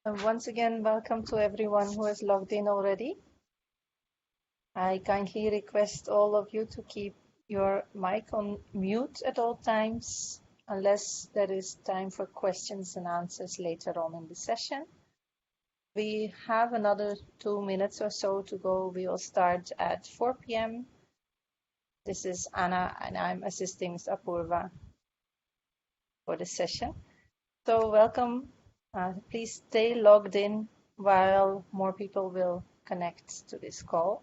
Once again, welcome to everyone who has logged in already. I kindly request all of you to keep your mic on mute at all times, unless there is time for questions and answers later on in the session. We have another 2 minutes or so to go. We will start at 4 p.m. This is Anna, and I'm assisting Ms. Apurva for the session. So welcome. Please stay logged in while more people will connect to this call.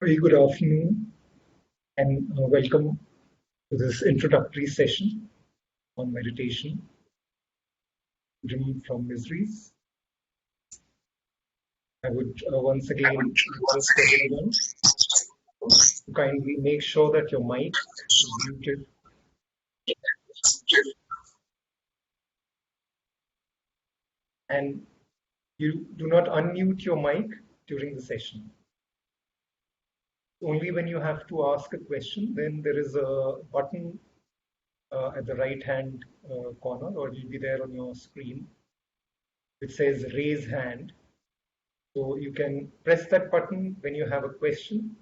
Very good afternoon and welcome to this introductory session on meditation, freedom from miseries. I would once again request everyone to kindly make sure that your mic is muted and you do not unmute your mic during the session. Only when you have to ask a question, then there is a button at the right hand corner, or it will be there on your screen, which says raise hand. So you can press that button when you have a question,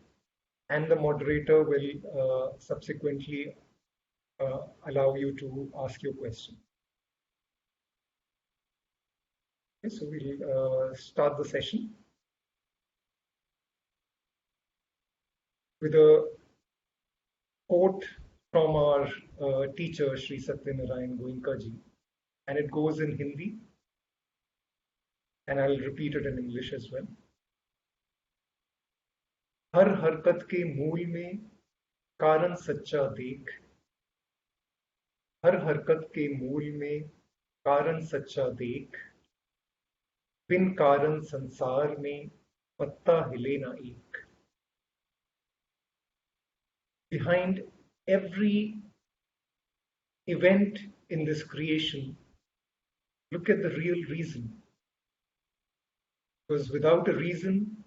and the moderator will subsequently allow you to ask your question. Okay, so we'll start the session with a quote from our teacher, Sri Satyanarayan Goenkaji, and it goes in Hindi, and I'll repeat it in English as well. हर हरकत के मूल में कारण सच्चा देख, हर हरकत के मूल में कारण सच्चा देख, बिन कारण संसार में पत्ता हिले ना एक. Behind every event in this creation, look at the real reason. Because without a reason,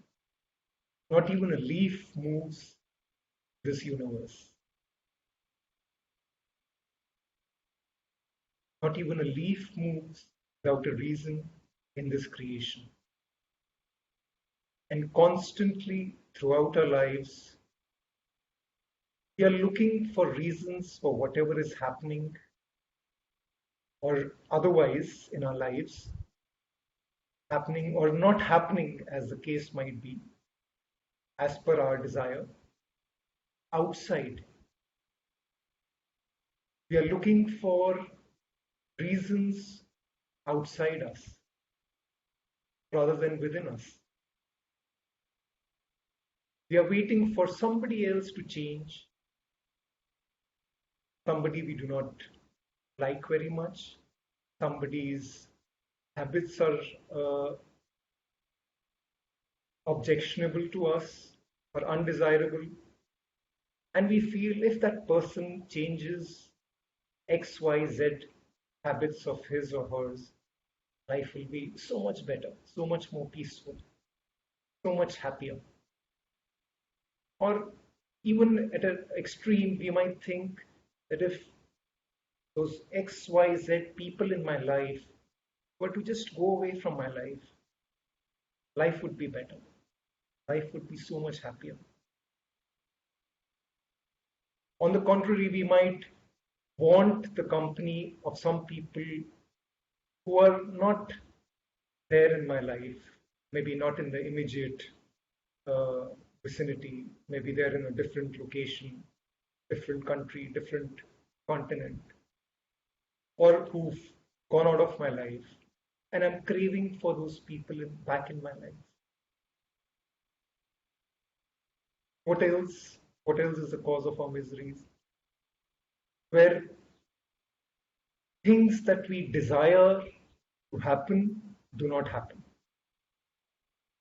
not even a leaf moves this universe. Not even a leaf moves without a reason in this creation. And constantly throughout our lives, we are looking for reasons for whatever is happening or otherwise in our lives, happening or not happening as the case might be, as per our desire, outside. We are looking for reasons outside us rather than within us. We are waiting for somebody else to change, somebody we do not like very much, somebody's habits are objectionable to us or undesirable, and we feel if that person changes X, Y, Z habits of his or hers, life will be so much better, so much more peaceful, so much happier. Or even at an extreme, we might think that if those X, Y, Z people in my life were to just go away from my life, life would be better. Life would be so much happier. On the contrary, we might want the company of some people who are not there in my life, maybe not in the immediate vicinity, maybe they're in a different location, different country, different continent, or who've gone out of my life, and I'm craving for those people back in my life. What else? What else is the cause of our miseries? Where things that we desire to happen do not happen.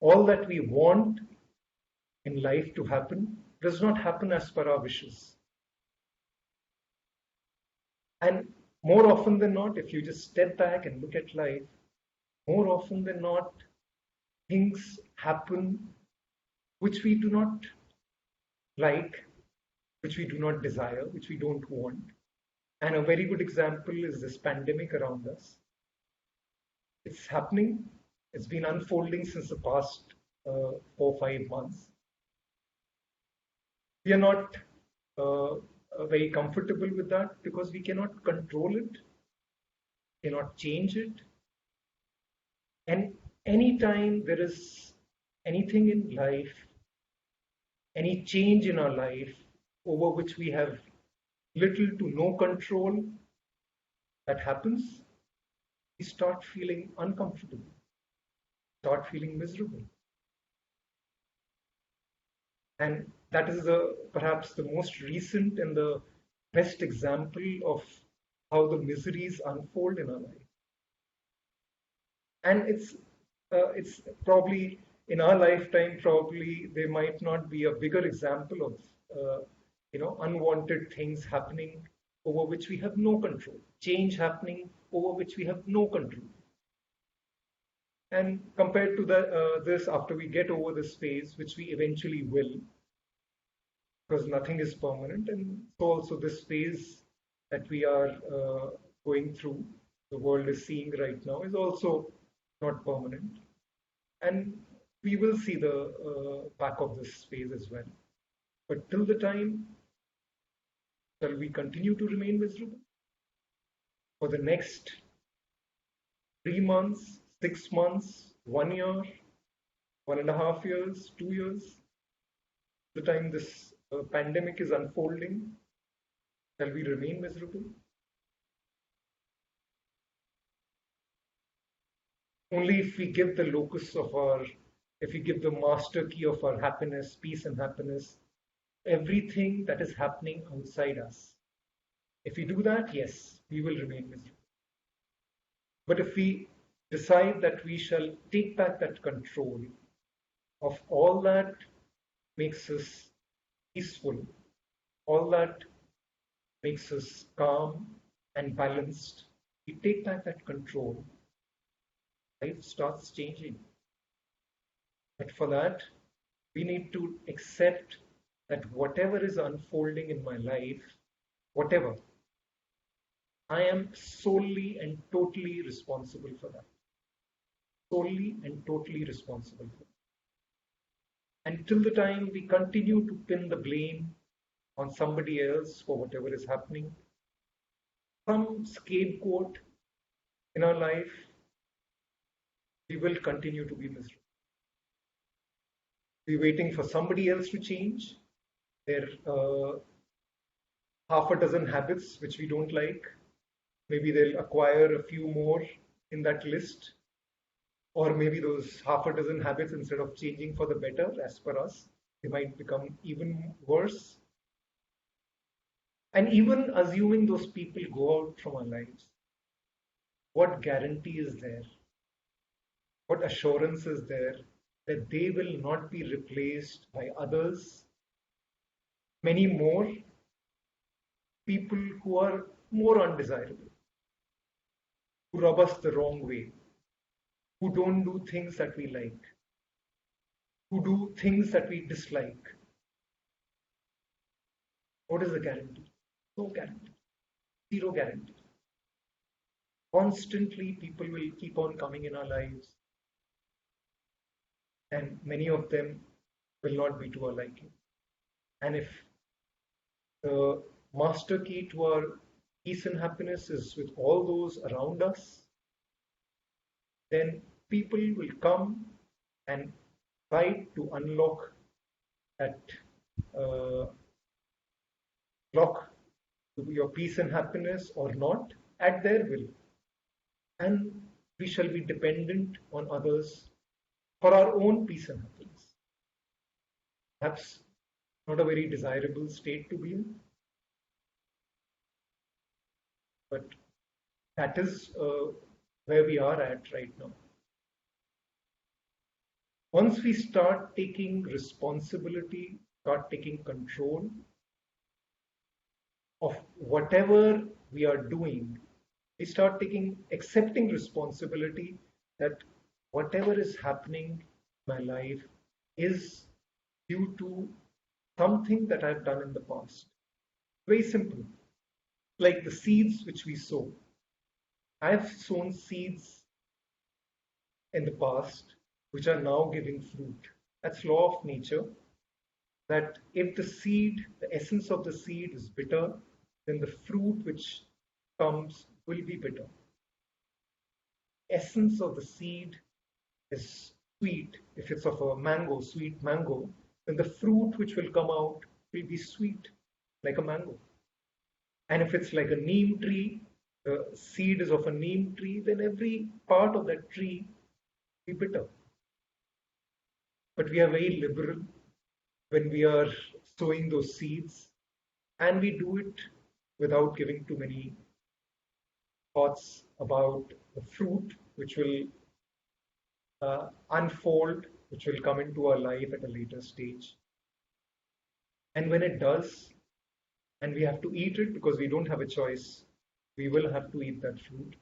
All that we want in life to happen does not happen as per our wishes. And more often than not, if you just step back and look at life, more often than not, things happen which we do not like, which we do not desire, which we don't want. And a very good example is this pandemic around us. It's happening. It's been unfolding since the past 4-5 months. We are not very comfortable with that because we cannot control it, cannot change it. And anytime there is anything in life, any change in our life over which we have little to no control, that happens, we start feeling uncomfortable, start feeling miserable. And that is perhaps the most recent and the best example of how the miseries unfold in our life. And it's probably in our lifetime, probably there might not be a bigger example of unwanted things happening over which we have no control, change happening over which we have no control. And compared to this, after we get over this phase, which we eventually will, because nothing is permanent, and so also this phase that we are going through, the world is seeing right now, is also not permanent. And we will see the back of this phase as well. But till the time, shall we continue to remain miserable? For the next 3 months, 6 months, 1 year, 1.5 years, 2 years, the time this pandemic is unfolding, shall we remain miserable? Only if we give the locus of our, if we give the master key of our happiness, peace and happiness, everything that is happening outside us. If we do that, yes, we will remain miserable. But if we decide that we shall take back that control of all that makes us peaceful, all that makes us calm and balanced, we take back that control, life starts changing. But for that, we need to accept that whatever is unfolding in my life, whatever, I am solely and totally responsible for that. Solely and totally responsible for that. Until the time we continue to pin the blame on somebody else for whatever is happening, some scapegoat in our life, we will continue to be miserable. We're waiting for somebody else to change their half a dozen habits which we don't like. Maybe they'll acquire a few more in that list, or maybe those half a dozen habits, instead of changing for the better as per us, they might become even worse. And even assuming those people go out from our lives, what guarantee is there? What assurance is there that they will not be replaced by others, many more people who are more undesirable, who rub us the wrong way, who don't do things that we like, who do things that we dislike? What is the guarantee? No guarantee. Zero guarantee. Constantly, people will keep on coming in our lives, and many of them will not be to our liking. And if the master key to our peace and happiness is with all those around us, then people will come and try to unlock that lock to your peace and happiness or not at their will. And we shall be dependent on others for our own peace and happiness. Perhaps not a very desirable state to be in, but that is where we are at right now. Once we start taking responsibility, start taking control of whatever we are doing, we start accepting responsibility that whatever is happening in my life is due to something that I've done in the past. Very simple. Like the seeds which we sow. I've sown seeds in the past which are now giving fruit. That's law of nature. That if the seed, the essence of the seed is bitter, then the fruit which comes will be bitter. Essence of the seed is sweet. If it's of a mango, sweet mango, then the fruit which will come out will be sweet, like a mango. And if it's like a neem tree, the seed is of a neem tree, then every part of that tree will be bitter. But we are very liberal when we are sowing those seeds, and we do it without giving too many thoughts about the fruit which will unfold, which will come into our life at a later stage. And when it does, and we have to eat it because we don't have a choice, we will have to eat that fruit,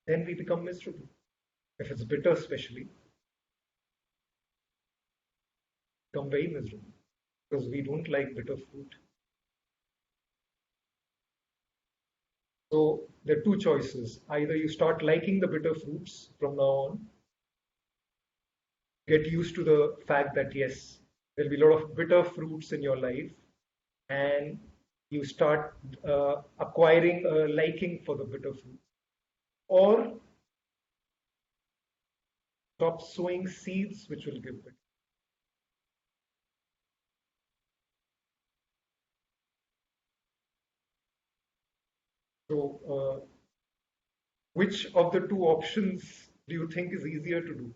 then we become miserable. If it's bitter, especially, become very miserable because we don't like bitter fruit. So there are two choices. Either you start liking the bitter fruits from now on, get used to the fact that yes, there'll be a lot of bitter fruits in your life, and you start acquiring a liking for the bitter fruits, or stop sowing seeds which will give bitter. So, which of the two options do you think is easier to do?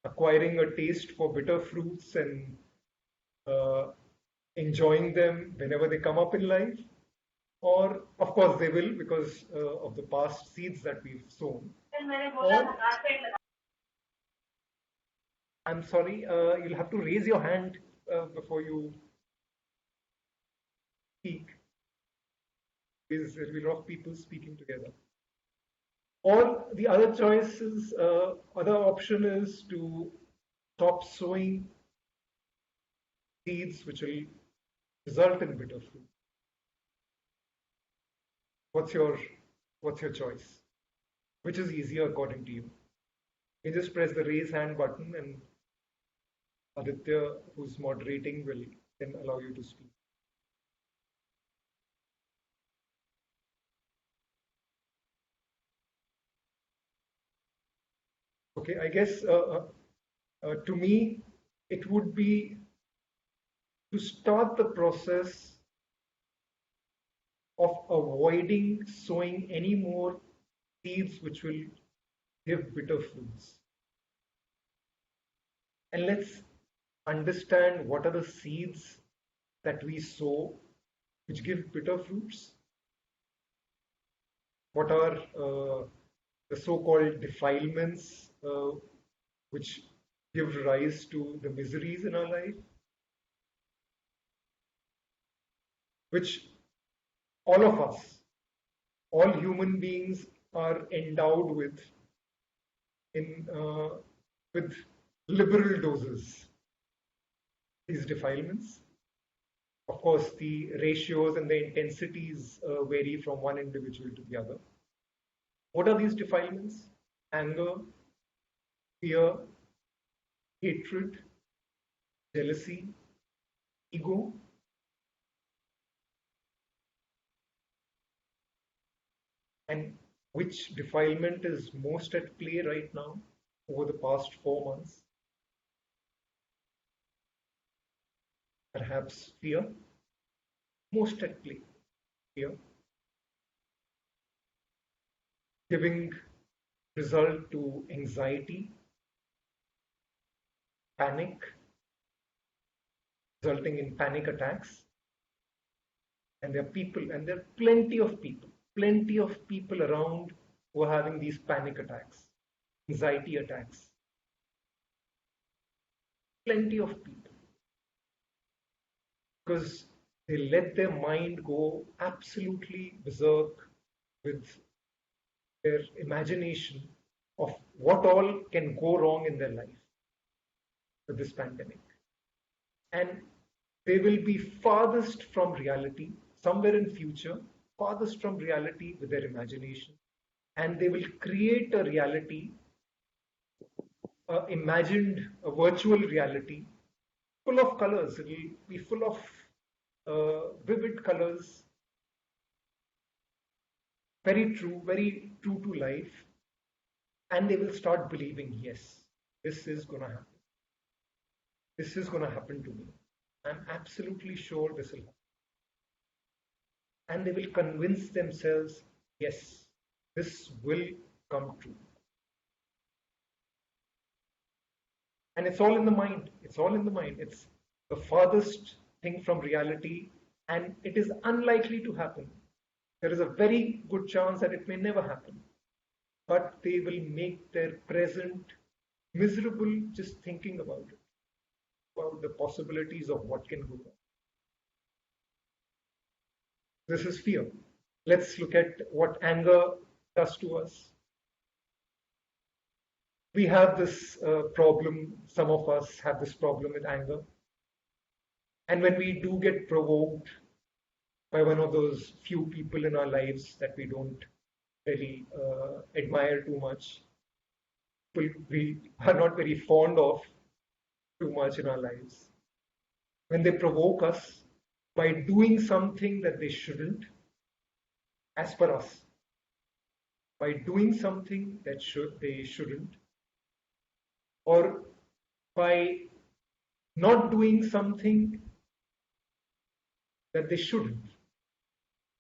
Acquiring a taste for bitter fruits and uh, enjoying them whenever they come up in life, or of course they will because of the past seeds that we've sown. Or, I'm sorry, you'll have to raise your hand before you speak, because there'll be a lot of people speaking together. Or the other choice is, other option is to stop sowing seeds which will result in bitter fruit. What's your what's your choice? Which is easier according to you? You just press the raise hand button and Aditya, who's moderating, will then allow you to speak. Okay, I guess to me, it would be to start the process of avoiding sowing any more seeds which will give bitter fruits. And let's understand what are the seeds that we sow which give bitter fruits. What are the so-called defilements which give rise to the miseries in our life, which all of us, all human beings are endowed in with liberal doses. These defilements, of course, the ratios and the intensities vary from one individual to the other. What are these defilements? Anger, fear, hatred, jealousy, ego. And which defilement is most at play right now over the past 4 months? Perhaps fear, most at play, fear, giving result to anxiety, panic, resulting in panic attacks. And there are people, and there are plenty of people around who are having these panic attacks, anxiety attacks. Plenty of people. Because they let their mind go absolutely berserk with their imagination of what all can go wrong in their life with this pandemic. And they will be farthest from reality, somewhere in future, farthest from reality with their imagination. And they will create a reality, imagined, a virtual reality, full of colors. It will be full of vivid colors, very true to life. And they will start believing, yes, this is going to happen. This is going to happen to me. I'm absolutely sure this will happen. And they will convince themselves, yes, this will come true. And it's all in the mind. It's all in the mind. It's the farthest thing from reality, and it is unlikely to happen. There is a very good chance that it may never happen. But they will make their present miserable just thinking about it, about the possibilities of what can go wrong. This is fear. Let's look at what anger does to us. We have this problem, some of us have this problem with anger. And when we do get provoked, by one of those few people in our lives that we don't really admire too much, people we are not very fond of too much in our lives. When they provoke us by doing something that they shouldn't, as per us, by doing something that they shouldn't, or by not doing something that they shouldn't,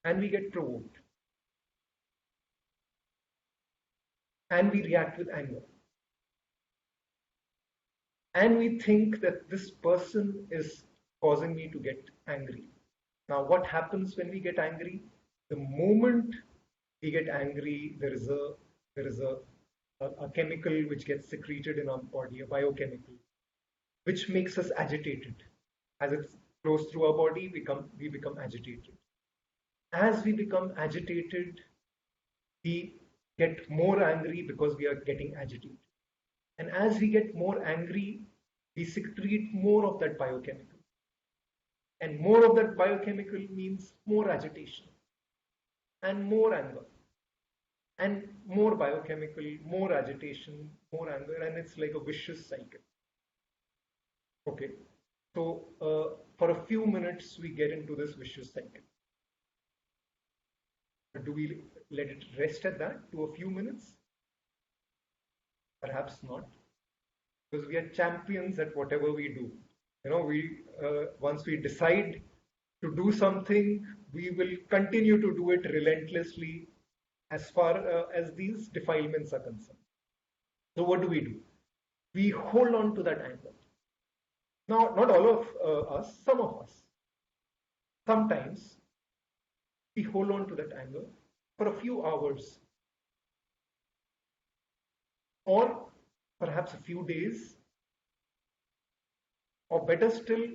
and we get provoked and we react with anger. And we think that this person is causing me to get angry. Now, what happens when we get angry? The moment we get angry, there is a chemical which gets secreted in our body, a biochemical, which makes us agitated. As it flows through our body, we become agitated. As we become agitated, we get more angry because we are getting agitated. And as we get more angry, we secrete more of that biochemical. And more of that biochemical means more agitation and more anger and more biochemical, more agitation, more anger, and it's like a vicious cycle. Okay, so for a few minutes we get into this vicious cycle. Do we let it rest at that to a few minutes? Perhaps not, because we are champions at whatever we do. We once we decide to do something, we will continue to do it relentlessly as far as these defilements are concerned. So what do? We hold on to that anger. Now, not all of us, some of us. Sometimes we hold on to that anger for a few hours, or perhaps a few days, or better still,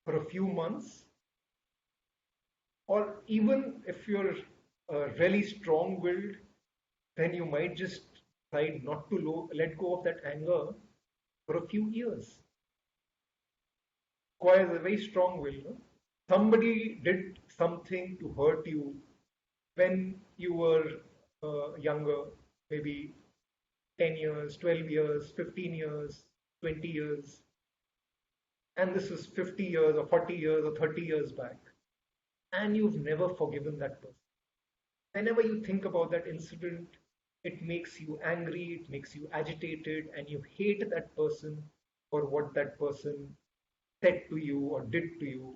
for a few months, or even if you're really strong-willed, then you might just decide not to let go of that anger for a few years. Requires a very strong will. No? Somebody did something to hurt you when you were younger, maybe 10 years, 12 years, 15 years, 20 years. And this is 50 years or 40 years or 30 years back. And you've never forgiven that person. Whenever you think about that incident, it makes you angry, it makes you agitated, and you hate that person for what that person said to you or did to you.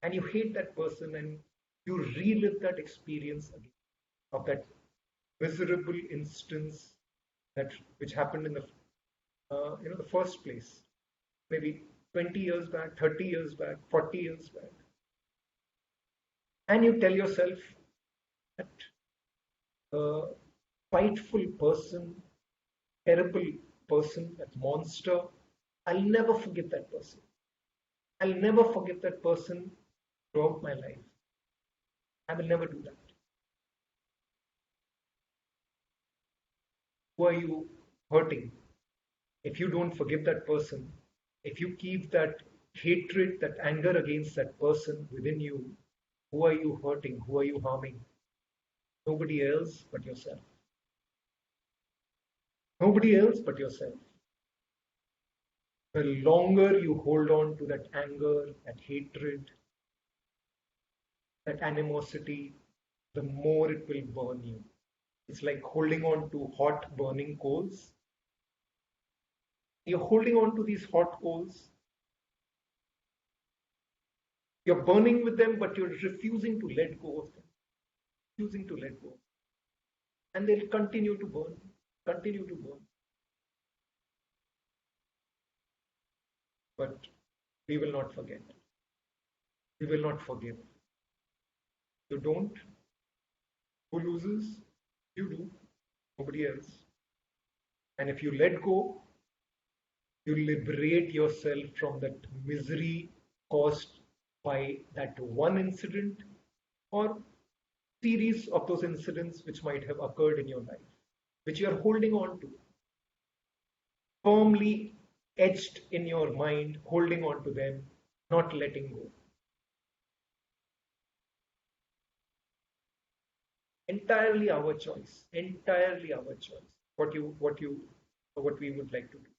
And you hate that person and you relive that experience again of that miserable instance which happened in the first place, maybe 20 years back, 30 years back, 40 years back. And you tell yourself that spiteful person, terrible person, that monster, I'll never forgive that person. I'll never forgive that person throughout my life. I will never do that. Who are you hurting? If you don't forgive that person, if you keep that hatred, that anger against that person within you, who are you hurting? Who are you harming? Nobody else but yourself. Nobody else but yourself. The longer you hold on to that anger, that hatred, that animosity, the more it will burn you. It's like holding on to hot burning coals. You're holding on to these hot coals. You're burning with them, but you're refusing to let go of them. Refusing to let go. And they'll continue to burn. Continue to burn. But we will not forget. We will not forgive. You don't. Who loses? You do. Nobody else. And if you let go, you liberate yourself from that misery caused by that one incident or series of those incidents which might have occurred in your life, which you are holding on to, firmly etched in your mind, holding on to them, not letting go. Entirely our choice. Entirely our choice. What we would like to do.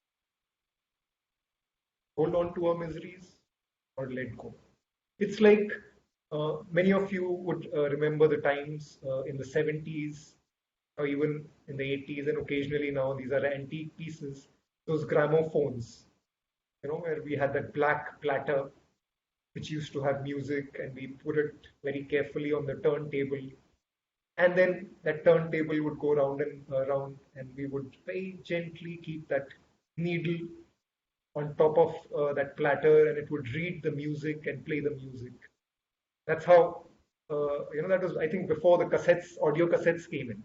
Hold on to our miseries or let go. It's like many of you would remember the times in the 70s or even in the 80s, and occasionally now these are antique pieces, those gramophones, where we had that black platter which used to have music, and we put it very carefully on the turntable. And then that turntable would go round and around, and we would very gently keep that needle on top of that platter, and it would read the music and play the music. That's how, that was, I think, before the audio cassettes came in.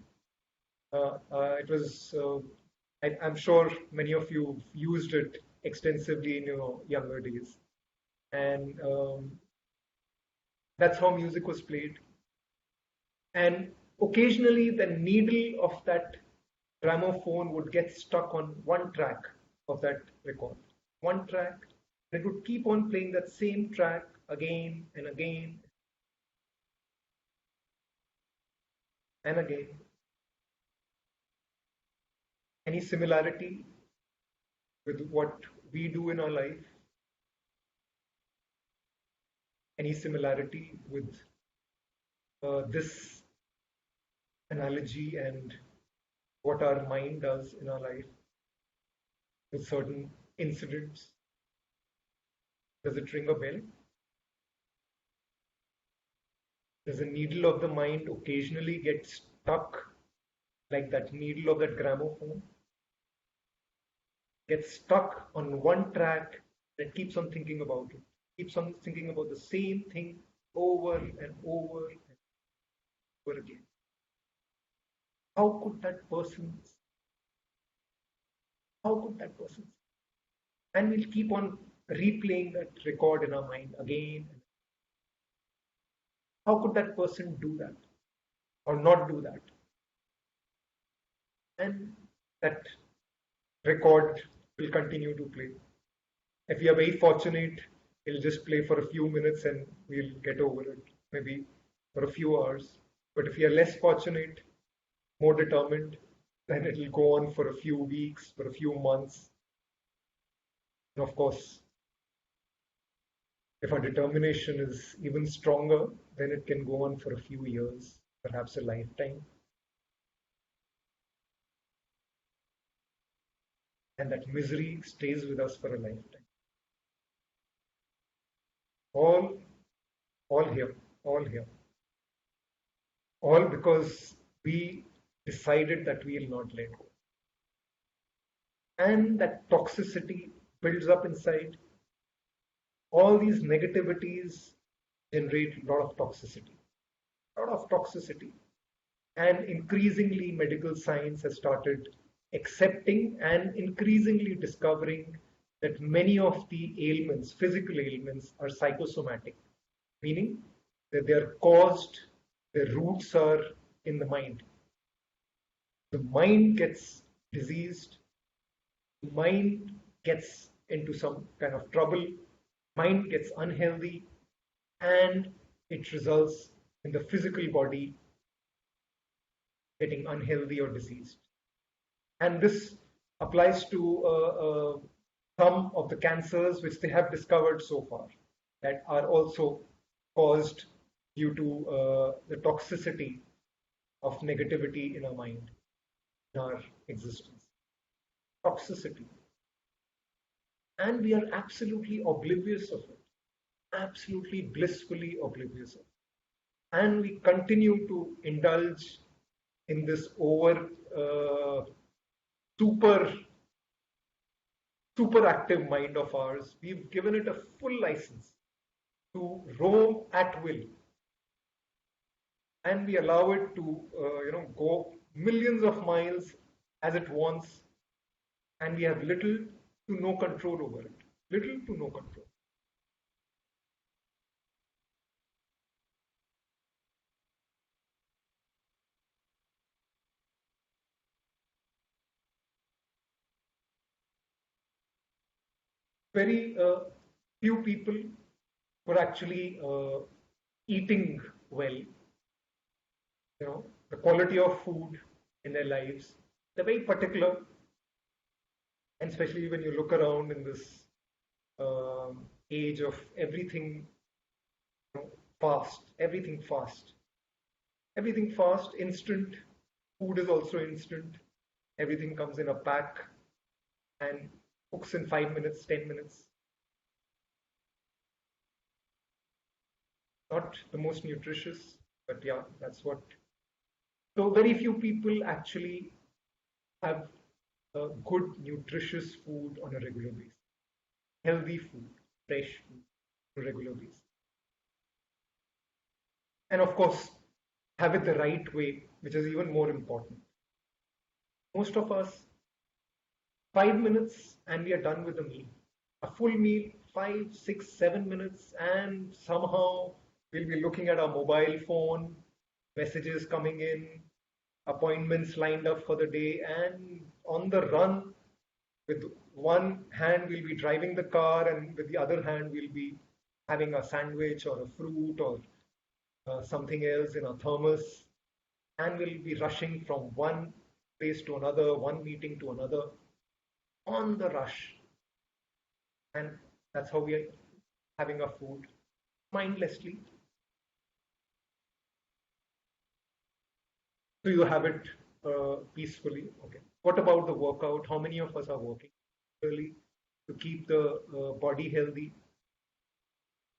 It was, I'm sure many of you used it extensively in your younger days. And that's how music was played. And occasionally the needle of that gramophone would get stuck on one track of that record. One track. And it would keep on playing that same track again and again and again. Any similarity with what we do in our life? Any similarity with this analogy and what our mind does in our life with certain incidents? Does it ring a bell? Does the needle of the mind occasionally get stuck like that needle of that gramophone? Gets stuck on one track that keeps on thinking about it, keeps on thinking about the same thing over and over and over again. How could that person? How could that person? And we'll keep on replaying that record in our mind again. How could that person do that or not do that? And that record will continue to play. If we are very fortunate, it'll just play for a few minutes and we'll get over it, maybe for a few hours. But if we are less fortunate, more determined, then it'll go on for a few weeks, for a few months. And of course, if our determination is even stronger, then it can go on for a few years, perhaps a lifetime. And that misery stays with us for a lifetime. All here, all here. All because we decided that we will not let go. And that toxicity builds up inside. All these negativities generate a lot of toxicity. A lot of toxicity. And increasingly, medical science has started accepting and increasingly discovering that many of the ailments, physical ailments, are psychosomatic, meaning that they are caused, their roots are in the mind. The mind gets diseased, the mind gets into some kind of trouble, mind gets unhealthy, and it results in the physical body getting unhealthy or diseased. And this applies to some of the cancers which they have discovered so far that are also caused due to the toxicity of negativity in our mind, in our existence. Toxicity. And we are absolutely oblivious of it, absolutely blissfully oblivious of it. And we continue to indulge in this super active mind of ours. We've given it a full license to roam at will, and we allow it to go millions of miles as it wants, and we have little to no control over it. Little to no control. Very few people were actually eating well. the quality of food in their lives. They're very particular, and especially when you look around in this age of everything, fast, everything fast, instant. Food is also instant. Everything comes in a pack and cooks in 5 minutes, 10 minutes. Not the most nutritious, but yeah, that's what. So very few people actually have good, nutritious food on a regular basis. Healthy food, fresh food on a regular basis. And of course, have it the right way, which is even more important. Most of us, 5 minutes and we are done with the meal. A full meal, 5, 6, 7 minutes, and somehow we'll be looking at our mobile phone, messages coming in, appointments lined up for the day, and on the run, with one hand we'll be driving the car, and with the other hand we'll be having a sandwich or a fruit or something else in a thermos, and we'll be rushing from one place to another, one meeting to another, on the rush. And that's how we are having our food mindlessly. So you have it peacefully. Okay. What about the workout? How many of us are working really to keep the body healthy?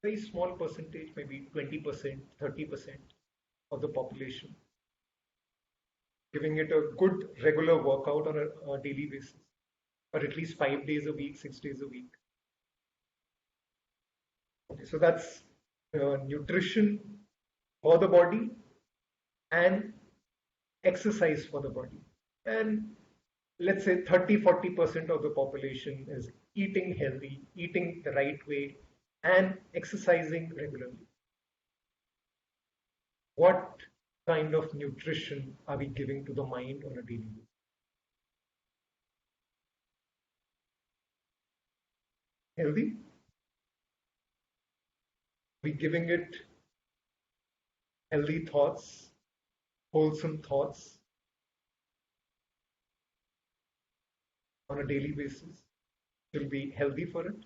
Very small percentage, maybe 20%, 30% of the population, giving it a good regular workout on a daily basis, or at least 5 days a week, 6 days a week. Okay, so that's nutrition for the body and exercise for the body. And let's say 30-40% of the population is eating healthy, eating the right way, and exercising regularly. What kind of nutrition are we giving to the mind on a daily basis? Healthy? We giving it healthy thoughts, wholesome thoughts on a daily basis? Will be healthy for it.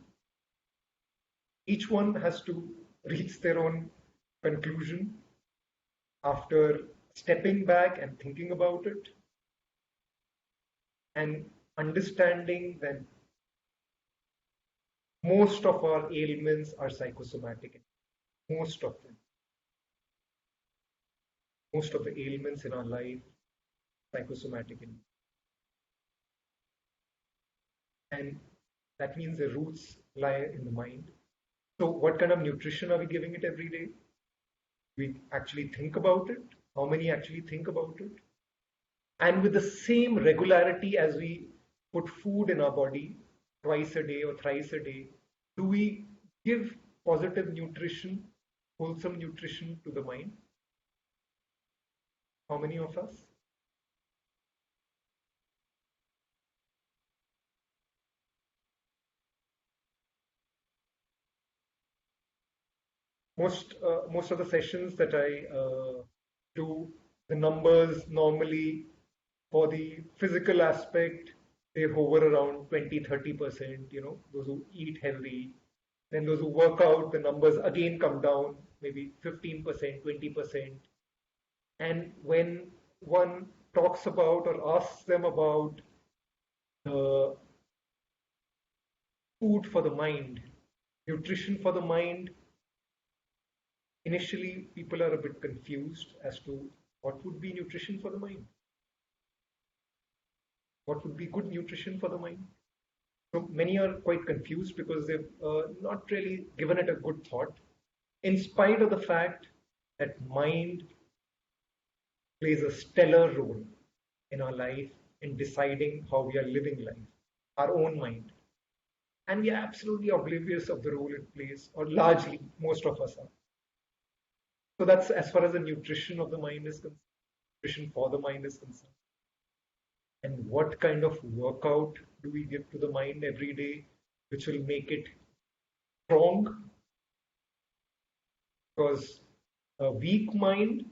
Each one has to reach their own conclusion after stepping back and thinking about it and understanding that most of our ailments are psychosomatic. Most of them. Most of the ailments in our life, psychosomatic. And that means the roots lie in the mind. So what kind of nutrition are we giving it every day? We actually think about it. How many actually think about it? And with the same regularity as we put food in our body twice a day or thrice a day, do we give positive nutrition, wholesome nutrition to the mind? How many of us? Most of the sessions that I do, the numbers normally for the physical aspect, they hover around 20-30%, those who eat healthy. Then those who work out, the numbers again come down, maybe 15%, 20%. And when one talks about or asks them about the food for the mind, nutrition for the mind, initially people are a bit confused as to what would be nutrition for the mind. What would be good nutrition for the mind? So many are quite confused because they've not really given it a good thought, in spite of the fact that mind plays a stellar role in our life in deciding how we are living life, our own mind. And we are absolutely oblivious of the role it plays, or largely, most of us are. So that's as far as the nutrition of the mind is concerned, nutrition for the mind is concerned. And what kind of workout do we give to the mind every day, which will make it strong? Because a weak mind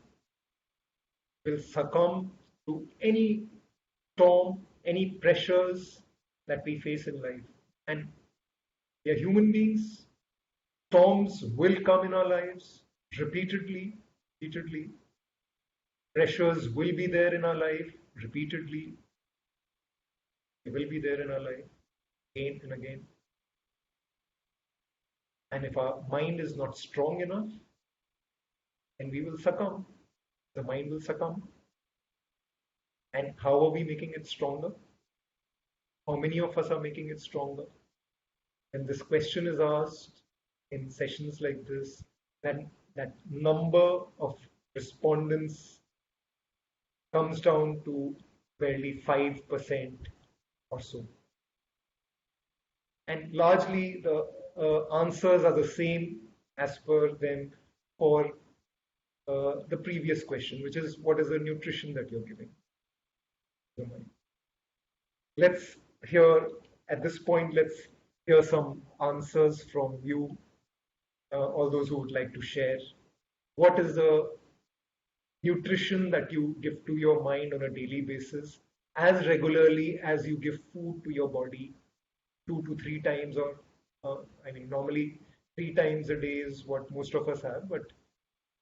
will succumb to any storm, any pressures that we face in life. And we are human beings. Storms will come in our lives repeatedly, repeatedly. Pressures will be there in our life repeatedly. They will be there in our life again and again. And if our mind is not strong enough, then we will succumb. The mind will succumb. And how are we making it stronger? How many of us are making it stronger? When this question is asked in sessions like this, then that number of respondents comes down to barely 5% or so. And largely the answers are the same as per them for the previous question, which is what is the nutrition that you're giving the mind. Let's hear, at this point, let's hear some answers from you, all those who would like to share. What is the nutrition that you give to your mind on a daily basis, as regularly as you give food to your body, 2 to 3 times, or normally 3 times a day is what most of us have, but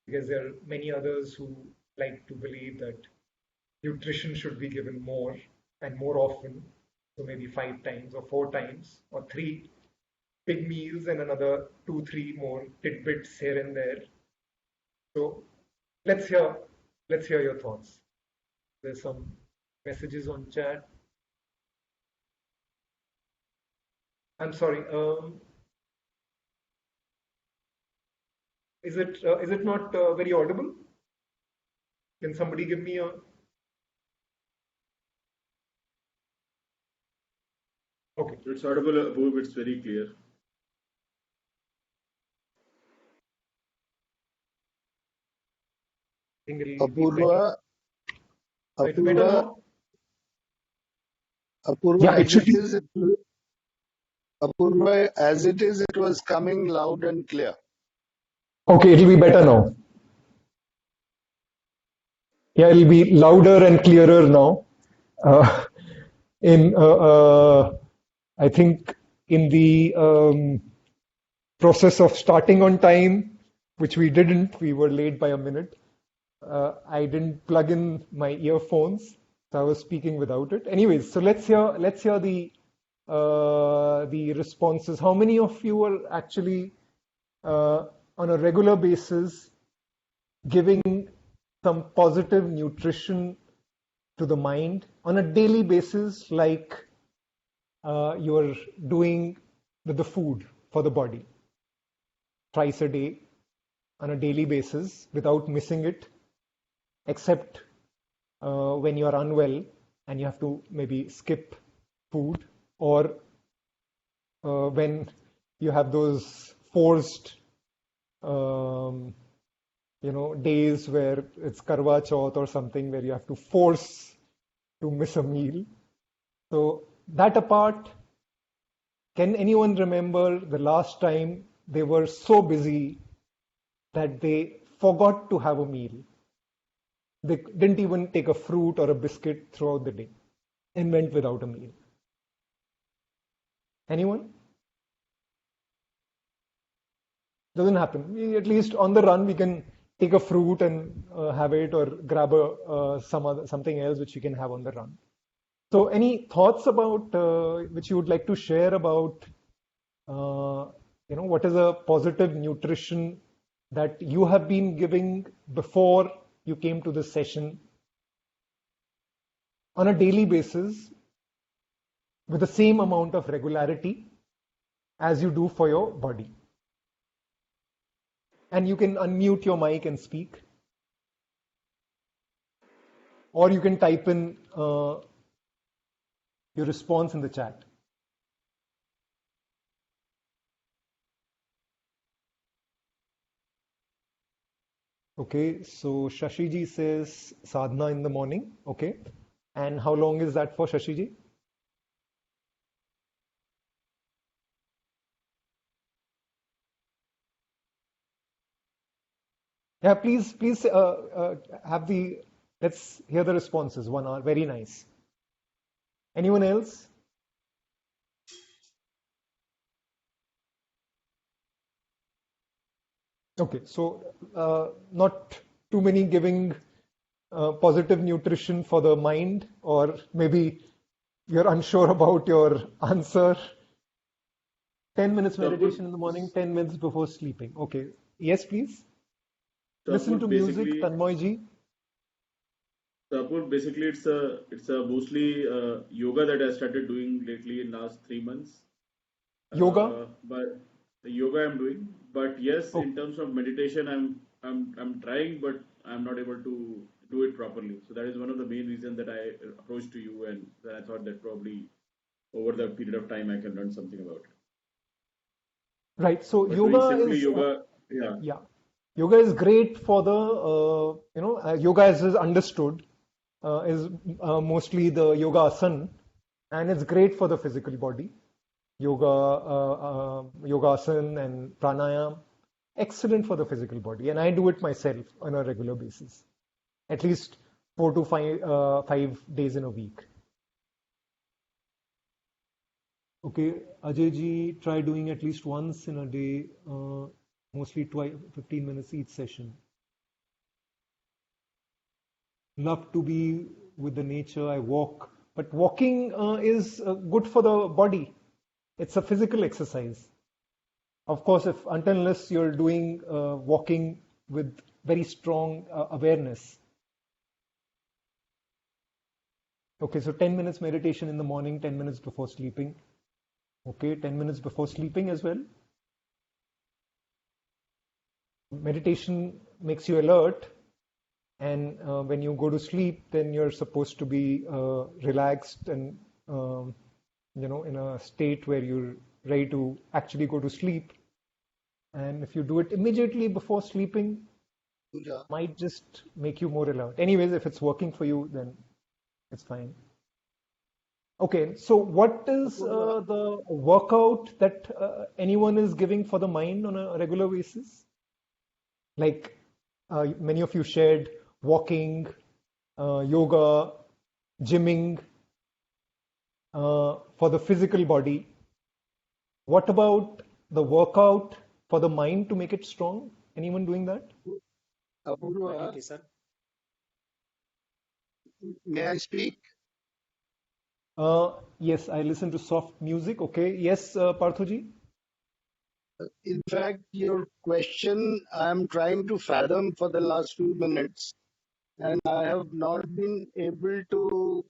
because there are many others who like to believe that nutrition should be given more and more often, so maybe 5 times or 4 times or 3 big meals and another 2, 3 more tidbits here and there. So let's hear your thoughts. There's some messages on chat. I'm sorry. Is it not very audible? Can somebody give me a? Okay. It's audible, Abhub, it's very clear. I think it'll be Apurva, better. It's better now? Apurva, Yeah, as it is, Apurva, as it is, it was coming loud and clear. Okay, it'll be better now. Yeah, it'll be louder and clearer now. I think in the process of starting on time, which we didn't, we were late by a minute. I didn't plug in my earphones, so I was speaking without it. Anyways, so let's hear the responses. How many of you are actually on a regular basis giving some positive nutrition to the mind on a daily basis, like you're doing with the food for the body, twice a day, on a daily basis, without missing it, except when you are unwell and you have to maybe skip food, or when you have those forced days where it's Karwa Chauth or something where you have to force to miss a meal. So that apart, can anyone remember the last time they were so busy that they forgot to have a meal? They didn't even take a fruit or a biscuit throughout the day and went without a meal. Anyone? Doesn't happen. At least on the run, we can take a fruit and have it, or grab something else which you can have on the run. So any thoughts about which you would like to share about what is a positive nutrition that you have been giving before you came to this session on a daily basis with the same amount of regularity as you do for your body? And you can unmute your mic and speak, or you can type in your response in the chat. Okay, so Shashiji says sadhana in the morning. Okay, and how long is that for, Shashiji? Yeah, please have the Let's hear the responses. 1 hour, very nice. Anyone else? Okay, so not too many giving positive nutrition for the mind, or maybe you're unsure about your answer. 10 minutes So meditation in the morning, 10 minutes before sleeping. Okay, yes, please. Apur, Listen to music, Tanmoyji. Basically it's a mostly yoga that I started doing lately in last 3 months. Yoga? But the yoga I'm doing. But yes, Oh, in terms of meditation, I'm trying, but I'm not able to do it properly. So that is one of the main reasons that I approached to you, and that I thought that probably over the period of time I can learn something about it. right. So But doing yoga simply is, yoga, yeah. yeah, yoga is great for the, yoga as is understood is mostly the yoga asana, and it's great for the physical body. Yoga asana and pranayam, excellent for the physical body. And I do it myself on a regular basis, at least 4 to 5 days in a week. Okay, Ajay ji, try doing at least once in a day, mostly 15 minutes each session. Love to be with the nature. I walk, but walking is good for the body. It's a physical exercise. Of course, if until unless you're doing walking with very strong awareness. Okay, so 10 minutes meditation in the morning, 10 minutes before sleeping. Okay, 10 minutes before sleeping as well. Meditation makes you alert, and when you go to sleep, then you're supposed to be relaxed and in a state where you're ready to actually go to sleep. And if you do it immediately before sleeping, Puja. might just make you more alert. Anyways, if it's working for you, then it's fine. Okay, so what is the workout that anyone is giving for the mind on a regular basis? Like many of you shared walking, yoga, gymming for the physical body. What about the workout for the mind to make it strong? Anyone doing that? Apurva, may I speak? Yes, I listen to soft music. Okay. Yes, Parthoji? In fact, your question I'm trying to fathom for the last few minutes, and I have not been able to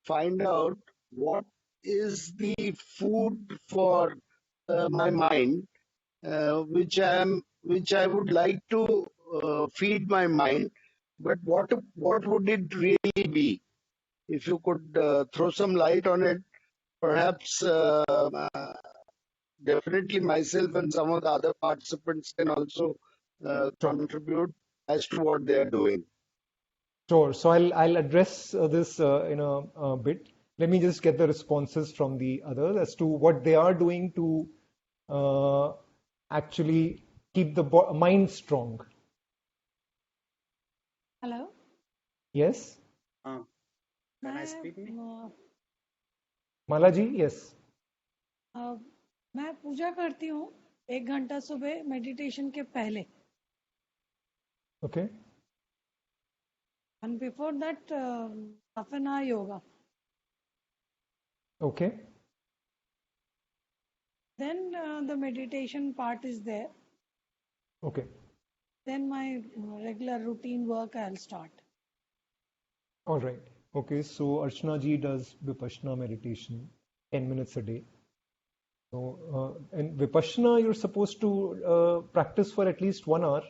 find out what is the food for my mind, which I would like to feed my mind. But what would it really be? If you could throw some light on it, perhaps definitely myself and some of the other participants can also Sure. contribute as to what they are doing. Sure. So I'll address this in a bit. Let me just get the responses from the others as to what they are doing to actually keep the mind strong. Hello Yes, Can I speak मैं Malaji. Yes. मैं पूजा करती हूँ 1 घंटा सुबह meditation के पहले Okay. and before that half an hour yoga. Okay. Then the meditation part is there. Okay. Then my regular routine work I'll start. All right. Okay. So Archana ji does Vipassana meditation 10 minutes a day. So in Vipassana, you're supposed to practice for at least 1 hour.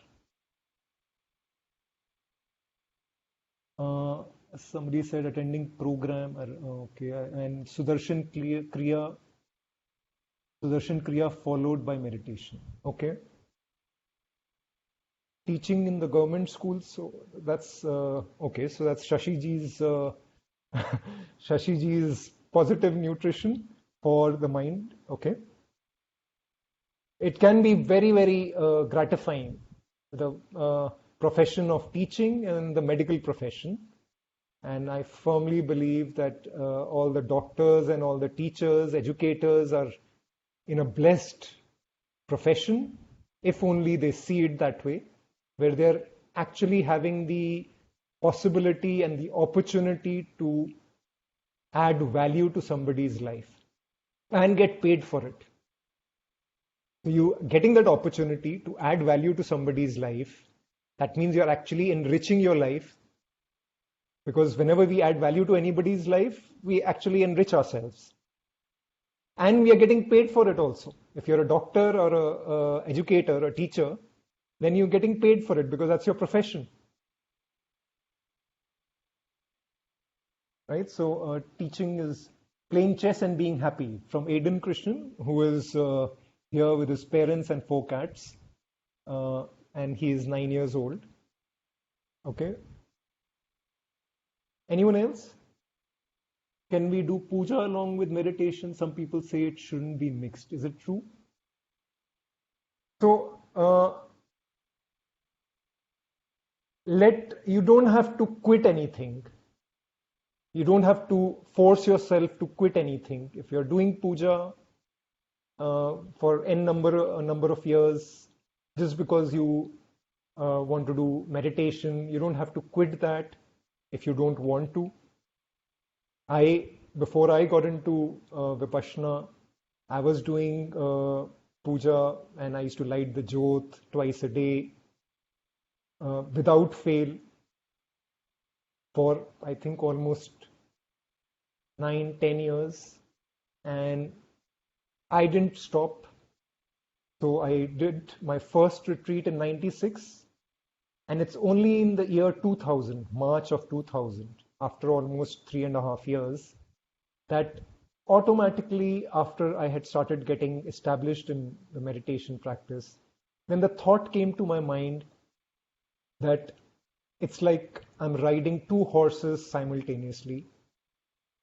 Somebody said attending program. Okay. And Sudarshan Kriya followed by meditation. Okay. Teaching in the government schools. So that's okay. So that's Shashiji's Shashiji's positive nutrition for the mind. Okay. It can be very, very gratifying. profession of teaching and the medical profession. And I firmly believe that all the doctors and all the teachers, educators are in a blessed profession, if only they see it that way, where they're actually having the possibility and the opportunity to add value to somebody's life and get paid for it. So you getting that opportunity to add value to somebody's life, that means you're actually enriching your life, because whenever we add value to anybody's life, we actually enrich ourselves. And we are getting paid for it also. If you're a doctor or a educator, a teacher, then you're getting paid for it because that's your profession. Right? So teaching is playing chess and being happy. From Aiden Krishnan, who is here with his parents and 4 cats. And he is 9 years old. Okay. Anyone else? Can we do puja along with meditation? Some people say it shouldn't be mixed. Is it true? So you don't have to quit anything. You don't have to force yourself to quit anything. If you're doing puja for a number of years, just because you want to do meditation, you don't have to quit that if you don't want to. Before I got into Vipassana, I was doing puja and I used to light the jyot twice a day without fail for I think almost 9-10 years, and I didn't stop. So I did my first retreat in 96, and it's only in the year 2000, March of 2000, after almost 3.5 years, that automatically, after I had started getting established in the meditation practice, then the thought came to my mind that it's like I'm riding 2 horses simultaneously.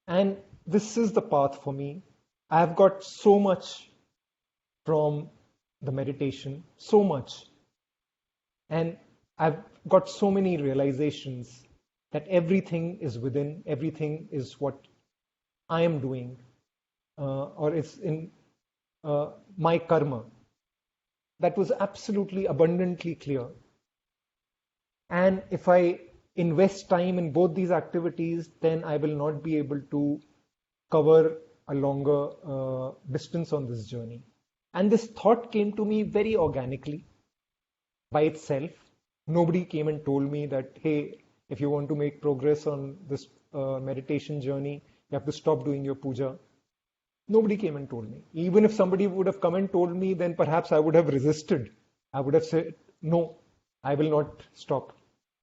And this is the path for me. I've got so much from the meditation, so much. And I've got so many realizations that everything is within, everything is what I am doing, or it's in my karma. That was absolutely abundantly clear. And if I invest time in both these activities, then I will not be able to cover a longer distance on this journey. And this thought came to me very organically by itself. Nobody came and told me that, hey, if you want to make progress on this meditation journey, you have to stop doing your puja. Nobody came and told me. Even if somebody would have come and told me, then perhaps I would have resisted. I would have said, no, I will not stop.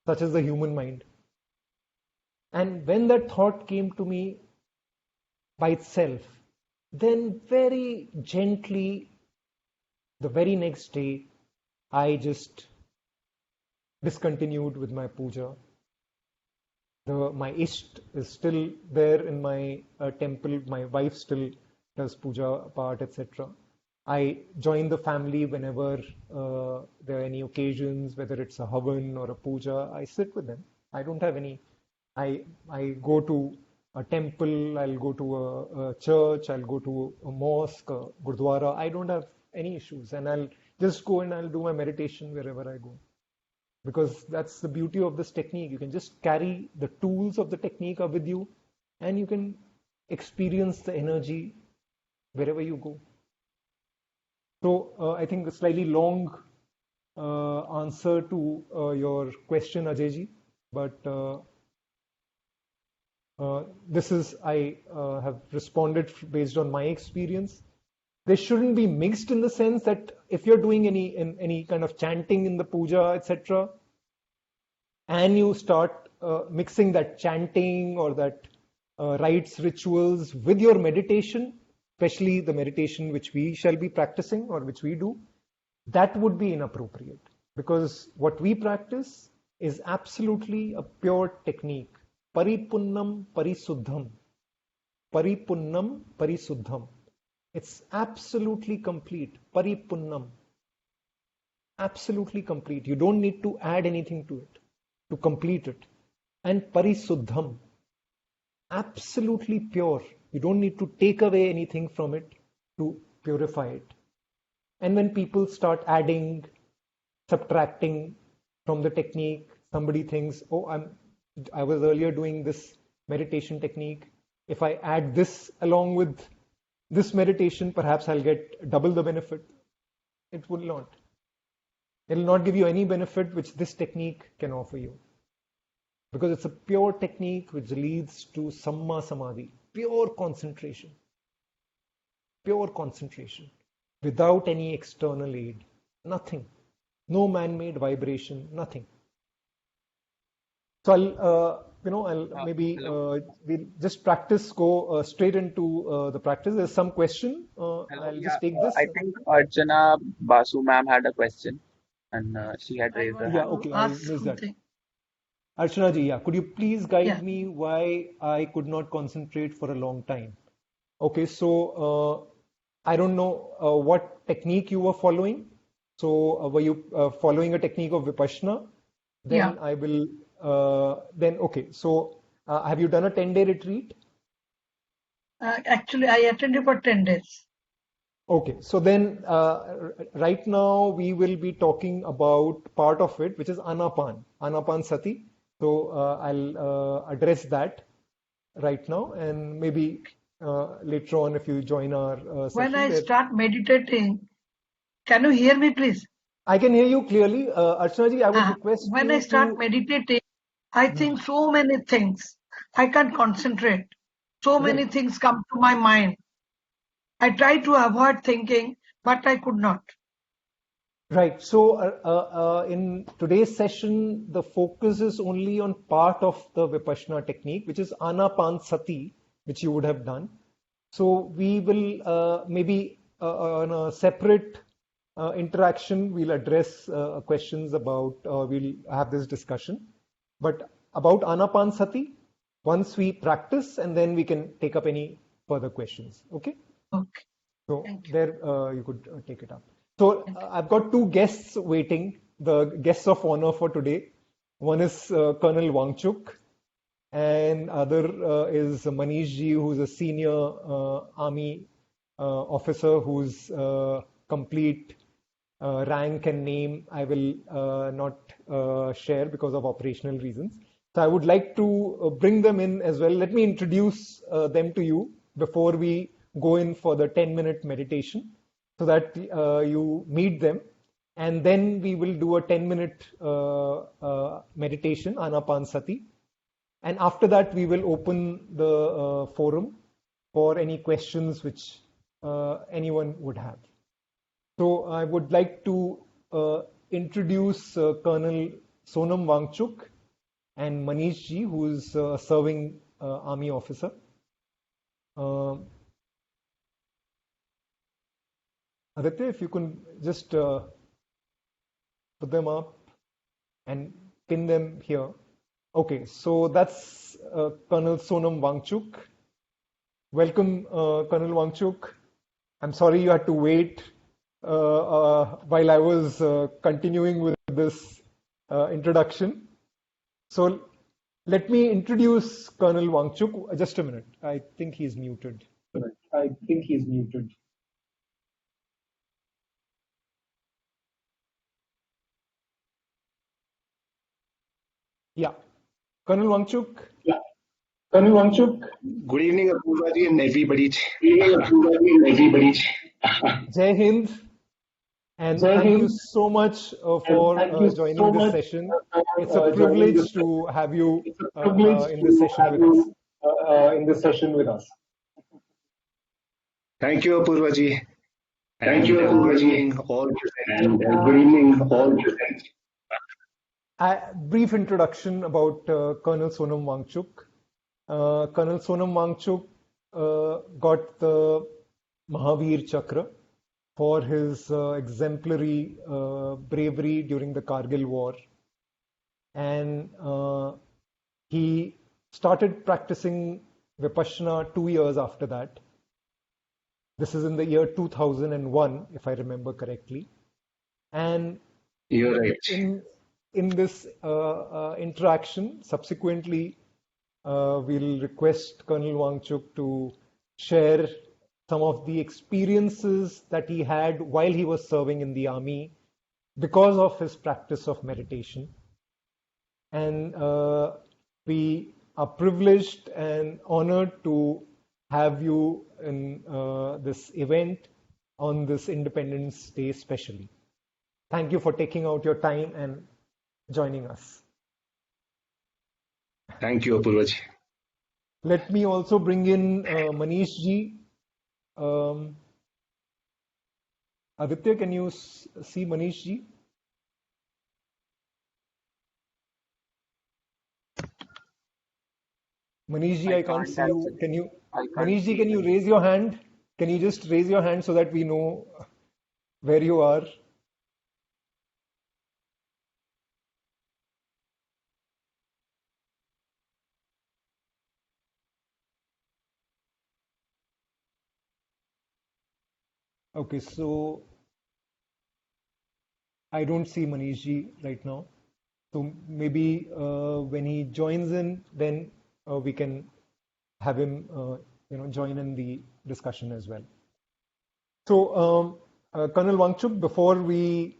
Such is the human mind. And when that thought came to me by itself, then very gently, the very next day, I just discontinued with my puja. My Isht is still there in my temple. My wife still does puja part, etc. I join the family whenever there are any occasions, whether it's a havan or a puja. I sit with them. I don't have any. I go to a temple. I'll go to a church. I'll go to a mosque, a gurdwara. I don't have any issues, and I'll just go and I'll do my meditation wherever I go. Because that's the beauty of this technique. You can just carry the tools of the technique are with you, and you can experience the energy wherever you go. So I think a slightly long answer to your question, Ajayji, but this is I have responded based on my experience. They shouldn't be mixed in the sense that if you're doing any kind of chanting in the puja, etc., and you start mixing that chanting or that rites, rituals with your meditation, especially the meditation which we shall be practicing or which we do, that would be inappropriate. Because what we practice is absolutely a pure technique. Paripunnam parisuddham. Paripunnam parisuddham. It's absolutely complete. Paripunnam. Absolutely complete. You don't need to add anything to it to complete it. And parisuddham, absolutely pure. You don't need to take away anything from it to purify it. And when people start adding, subtracting from the technique, somebody thinks, oh, I was earlier doing this meditation technique. If I add this along with this meditation, perhaps I'll get double the benefit. It will not. It will not give you any benefit which this technique can offer you. Because it's a pure technique which leads to samma samadhi, pure concentration, without any external aid, nothing, no man-made vibration, nothing. So we'll just practice, go straight into the practice. There's some question. Hello. I'll just take this. I think Archana Basu ma'am had a question, and she had I raised her want hand. Yeah, okay, to I ask missed that. something. Archana ji, yeah, could you please guide Yeah. me why I could not concentrate for a long time? Okay, so I don't know what technique you were following. So were you following a technique of Vipassana? Then Yeah. I will, okay. So have you done a 10-day retreat? Actually, I attended for 10 days. Okay, so then right now we will be talking about part of it, which is Anapan Sati. So I'll address that right now, and maybe later on if you join our When session I there. start meditating, can you hear me, please? I can hear you clearly. Archana ji, I would request When I you start to. meditating, I think so many things. I can't concentrate. So many Right. things come to my mind. I try to avoid thinking, but I could not. Right. So in today's session, the focus is only on part of the Vipassana technique, which is Anapan Sati, which you would have done. So we will maybe on a separate interaction, we'll address questions about, we'll have this discussion. But about Anapan Sati, once we practice, and then we can take up any further questions. Okay? Okay. So Thank you. there you could take it up. So I've got two guests waiting, the guests of honor for today. One is Colonel Wangchuk, and other is Manish ji, who's a senior army officer whose complete rank and name I will not share because of operational reasons. So I would like to bring them in as well. Let me introduce them to you before we go in for the 10-minute meditation so that you meet them. And then we will do a 10-minute meditation, Anapan Sati. And after that, we will open the forum for any questions which anyone would have. So I would like to introduce Colonel Sonam Wangchuk and Manish ji, who is a serving army officer. Aditya, if you can just put them up and pin them here. Okay, so that's Colonel Sonam Wangchuk. Welcome, Colonel Wangchuk. I'm sorry you had to wait while I was continuing with this introduction. So let me introduce Colonel Wangchuk. Just a minute. I think he's muted. Yeah. Colonel Wangchuk. Good evening, Apurva and everybody. Jai Hind. And thank you so much for joining this session. It's a privilege to have you in this session with us. Thank you, Apurva ji. Thank you, Apurva ji. Good evening, all present. A brief introduction about Colonel Sonam Wangchuk. Colonel Sonam Wangchuk got the MAHAVIR Chakra for his exemplary bravery during the Kargil War. And he started practicing Vipassana 2 years after that. This is in the year 2001, if I remember correctly. And You're right. In this interaction, subsequently, we'll request Colonel Wangchuk to share some of the experiences that he had while he was serving in the army because of his practice of meditation. And we are privileged and honored to have you in this event on this Independence Day especially. Thank you for taking out your time and joining us. Thank you, Apurvaji. Let me also bring in Manish ji. Aditya, can you see Manish ji? Manish ji, I can't see you. Can you, Manish ji, can you raise your hand? Can you just raise your hand so that we know where you are? Okay, so I don't see Manish ji right now. So maybe when he joins in, then we can have him, join in the discussion as well. So, Colonel Wangchuk, before we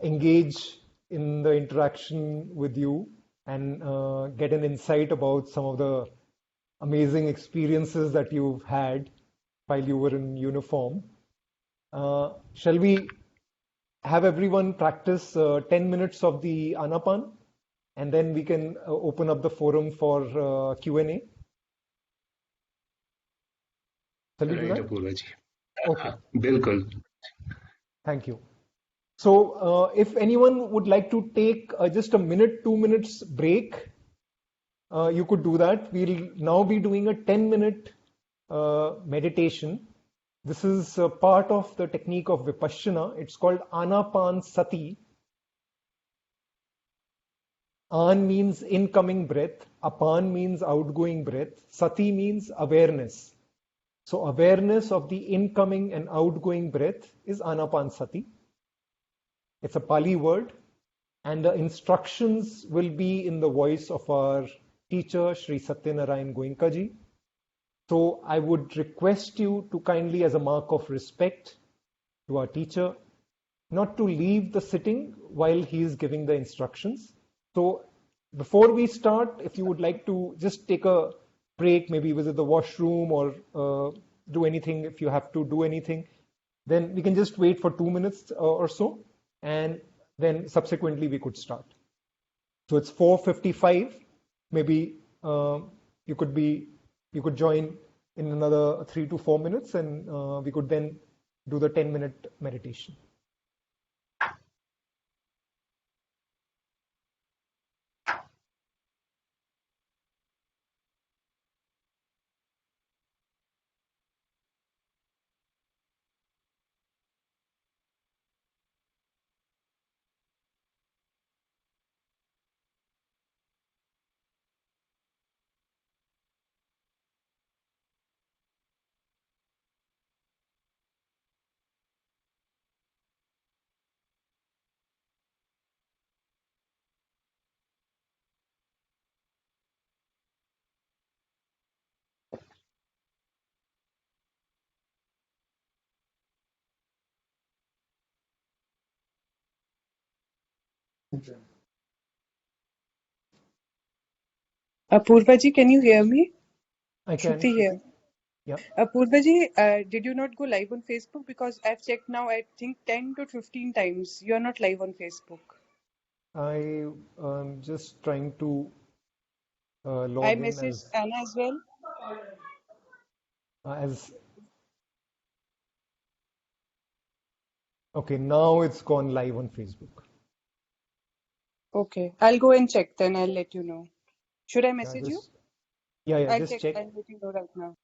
engage in the interaction with you and get an insight about some of the amazing experiences that you've had while you were in uniform, shall we have everyone practice 10 minutes of the Anapan, and then we can open up the forum for Q&A? Shall we do Right, that? Apurvaji. Okay. Bilkul. Thank you. So if anyone would like to take just a minute, 2 minutes break, you could do that. We'll now be doing a 10-minute meditation. This is part of the technique of Vipassana. It's called Anapan-sati. An means incoming breath. Apan means outgoing breath. Sati means awareness. So awareness of the incoming and outgoing breath is Anapan-sati. It's a Pali word, and the instructions will be in the voice of our teacher, Sri Satyanarayan Goenkaji. So I would request you to kindly, as a mark of respect to our teacher, not to leave the sitting while he is giving the instructions. So before we start, if you would like to just take a break, maybe visit the washroom or do anything, if you have to do anything, then we can just wait for 2 minutes or so, and then subsequently we could start. So it's 4:55. Maybe you could join in another 3 to 4 minutes, and we could then do the 10-minute meditation. Apurvaji, can you hear me? I can. Shruti here. Yeah. Apurvaji, did you not go live on Facebook? Because I've checked now, I think 10 to 15 times. You're not live on Facebook. I am just trying to log I in messaged Anna as well. as. Okay, now it's gone live on Facebook. Okay, I'll go and check then. I'll let you know. Should I message you? Yeah, I'll just check. check. I'll let you know right now.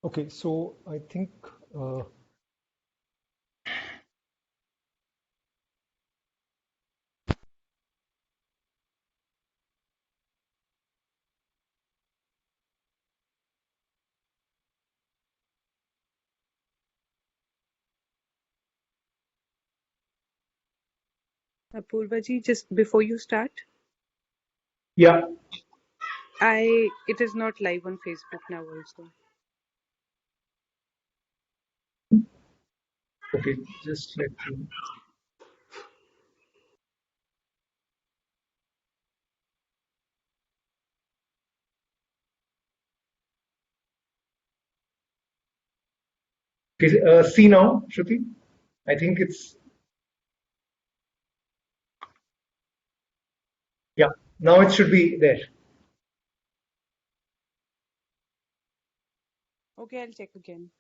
Okay, so I think Apurva ji, just before you start, Yeah. it is not live on Facebook now also. Okay, just let me. Okay, see now, Shruti. I think it's, yeah. Now it should be there. Okay, I'll check again.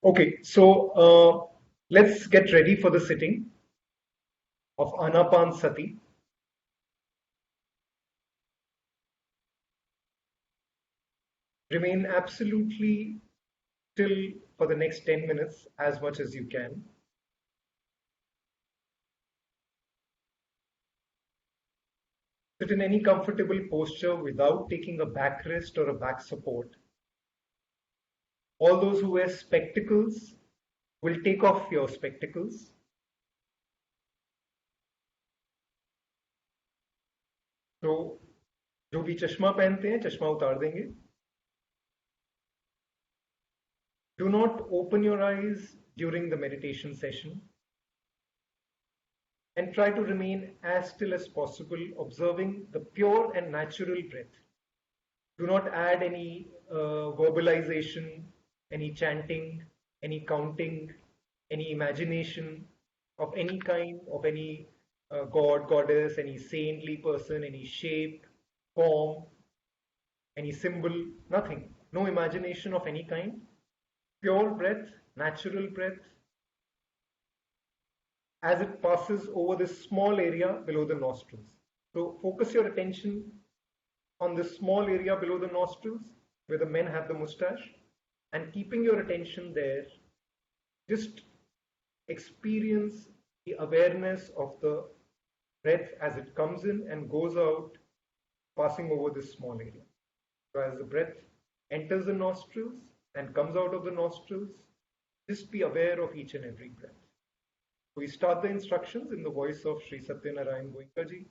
Okay, so let's get ready for the sitting of Anapan-sati. Remain absolutely still for the next 10 minutes as much as you can. Sit in any comfortable posture without taking a backrest or a back support. All those who wear spectacles will take off your spectacles. तो जो भी चश्मा पहनते हैं चश्मा उतार देंगे. Do not open your eyes during the meditation session and try to remain as still as possible, observing the pure and natural breath. Do not add any verbalization, any chanting, any counting, any imagination of any kind, of any god, goddess, any saintly person, any shape, form, any symbol, nothing. No imagination of any kind. Pure breath, natural breath, as it passes over this small area below the nostrils. So focus your attention on this small area below the nostrils where the men have the mustache, and keeping your attention there, just experience the awareness of the breath as it comes in and goes out, passing over this small area. So as the breath enters the nostrils and comes out of the nostrils, just be aware of each and every breath. We start the instructions in the voice of Sri Satyanarayan Goenka ji.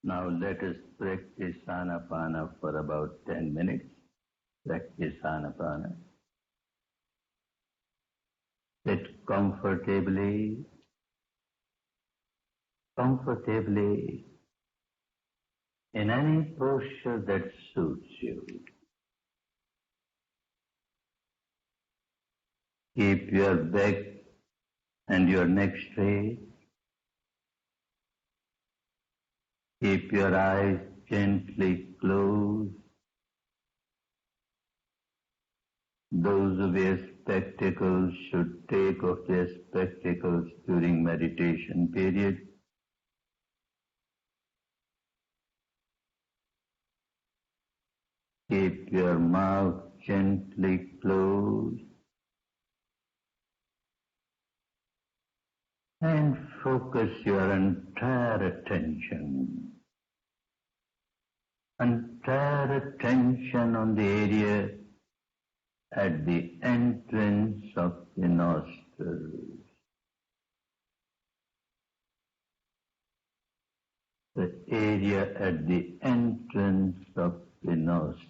Now let us practice Anapana for about 10 minutes. Practice Anapana. Sit comfortably in any posture that suits you. Keep your back and your neck straight. Keep your eyes gently closed. Those who wear spectacles should take off their spectacles during meditation period. Keep your mouth gently closed and focus your entire attention on the area at the entrance of the nostrils. The area at the entrance of the nostrils.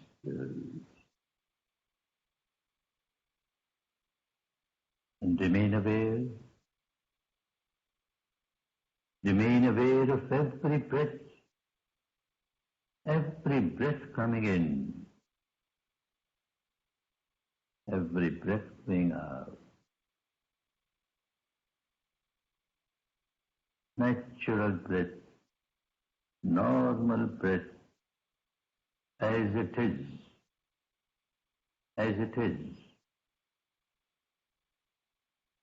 and remain aware. Remain aware of every breath coming in, every breath going out. Natural breath, normal breath, as it is, as it is.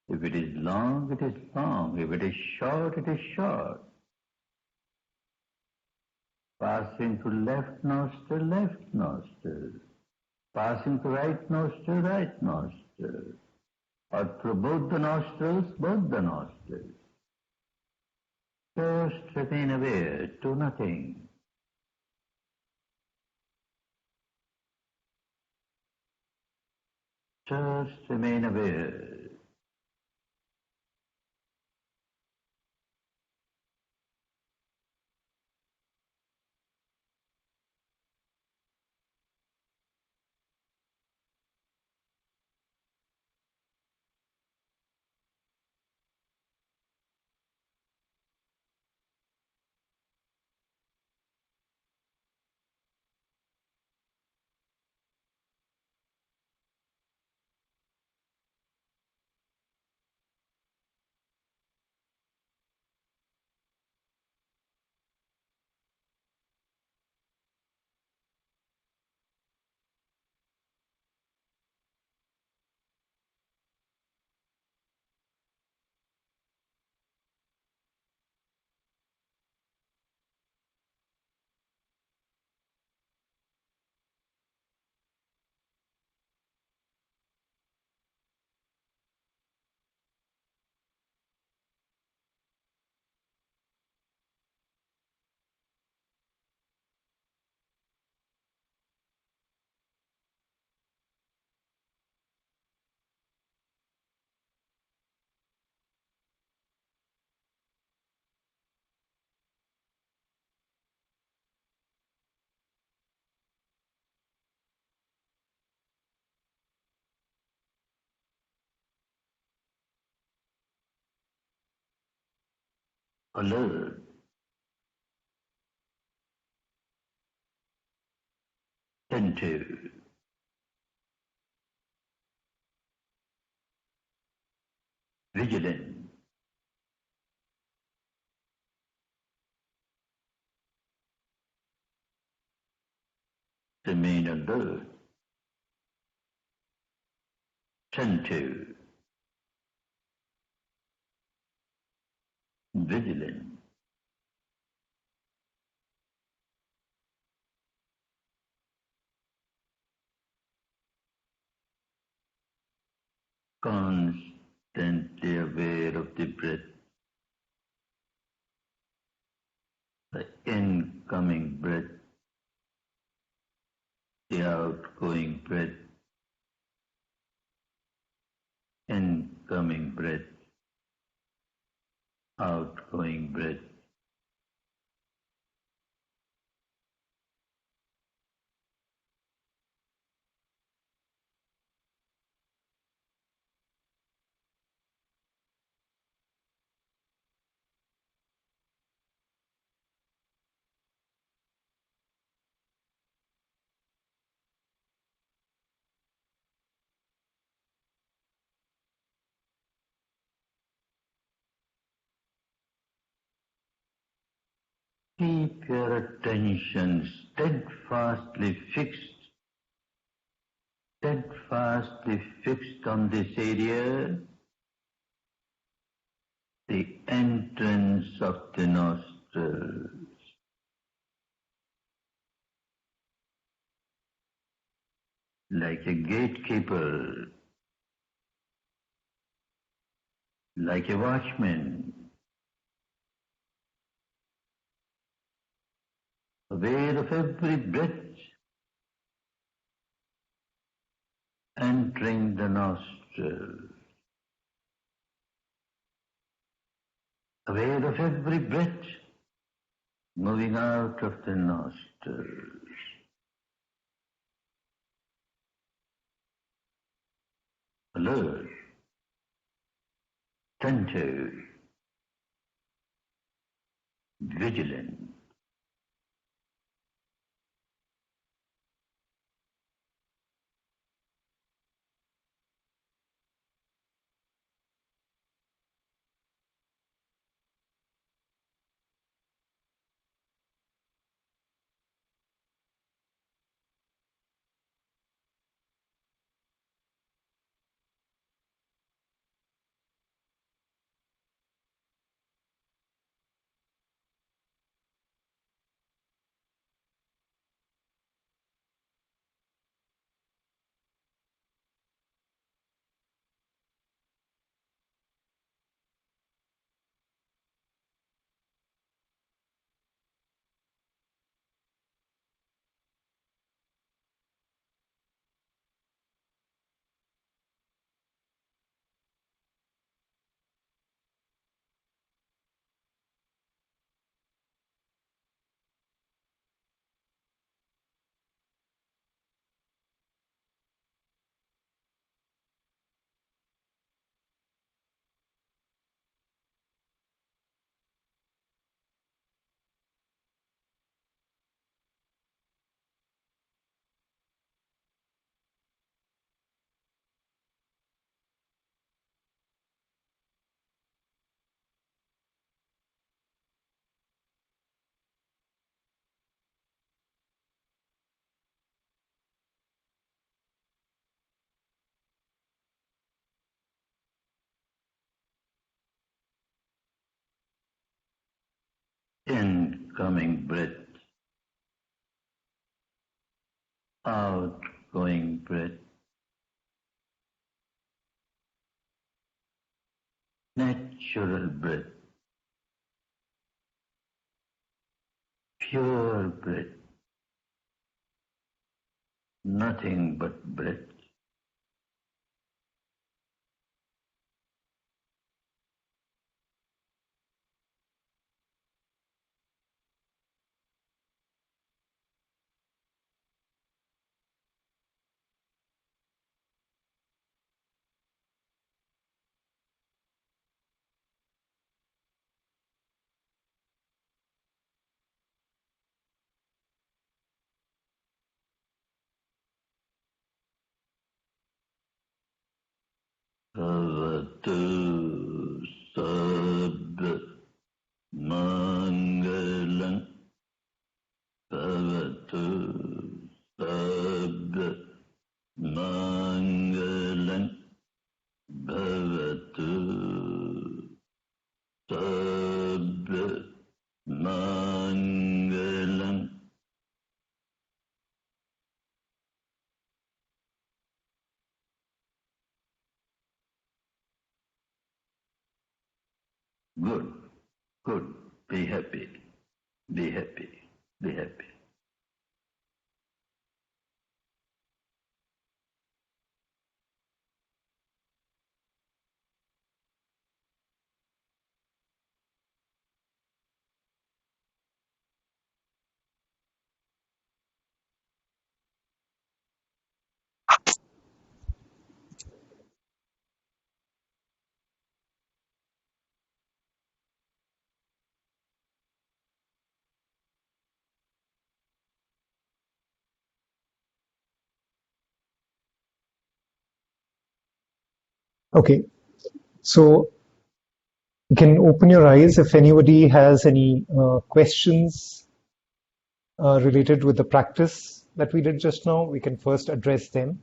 If it is long, it is long. If it is short, it is short. Passing to left nostril. Passing to right nostril. Or through both the nostrils. Just remain aware to nothing. Just remain aware. Alert, attentive, vigilant, remain alert, attentive, vigilant, constantly aware of the breath, the incoming breath, the outgoing breath, incoming breath, outgoing breath. Keep your attention steadfastly fixed on this area, the entrance of the nostrils. Like a gatekeeper, like a watchman, aware of every breath entering the nostrils, aware of every breath moving out of the nostrils. Alert, attentive, vigilant. Incoming breath, outgoing breath, natural breath, pure breath, nothing but breath. Bhavatu sabba mangalam, bhavatu sabba mangalam, bhavatu sabba mangalam. Good, good. Be happy, be happy, be happy. Okay, so you can open your eyes if anybody has any questions related with the practice that we did just now. We can first address them,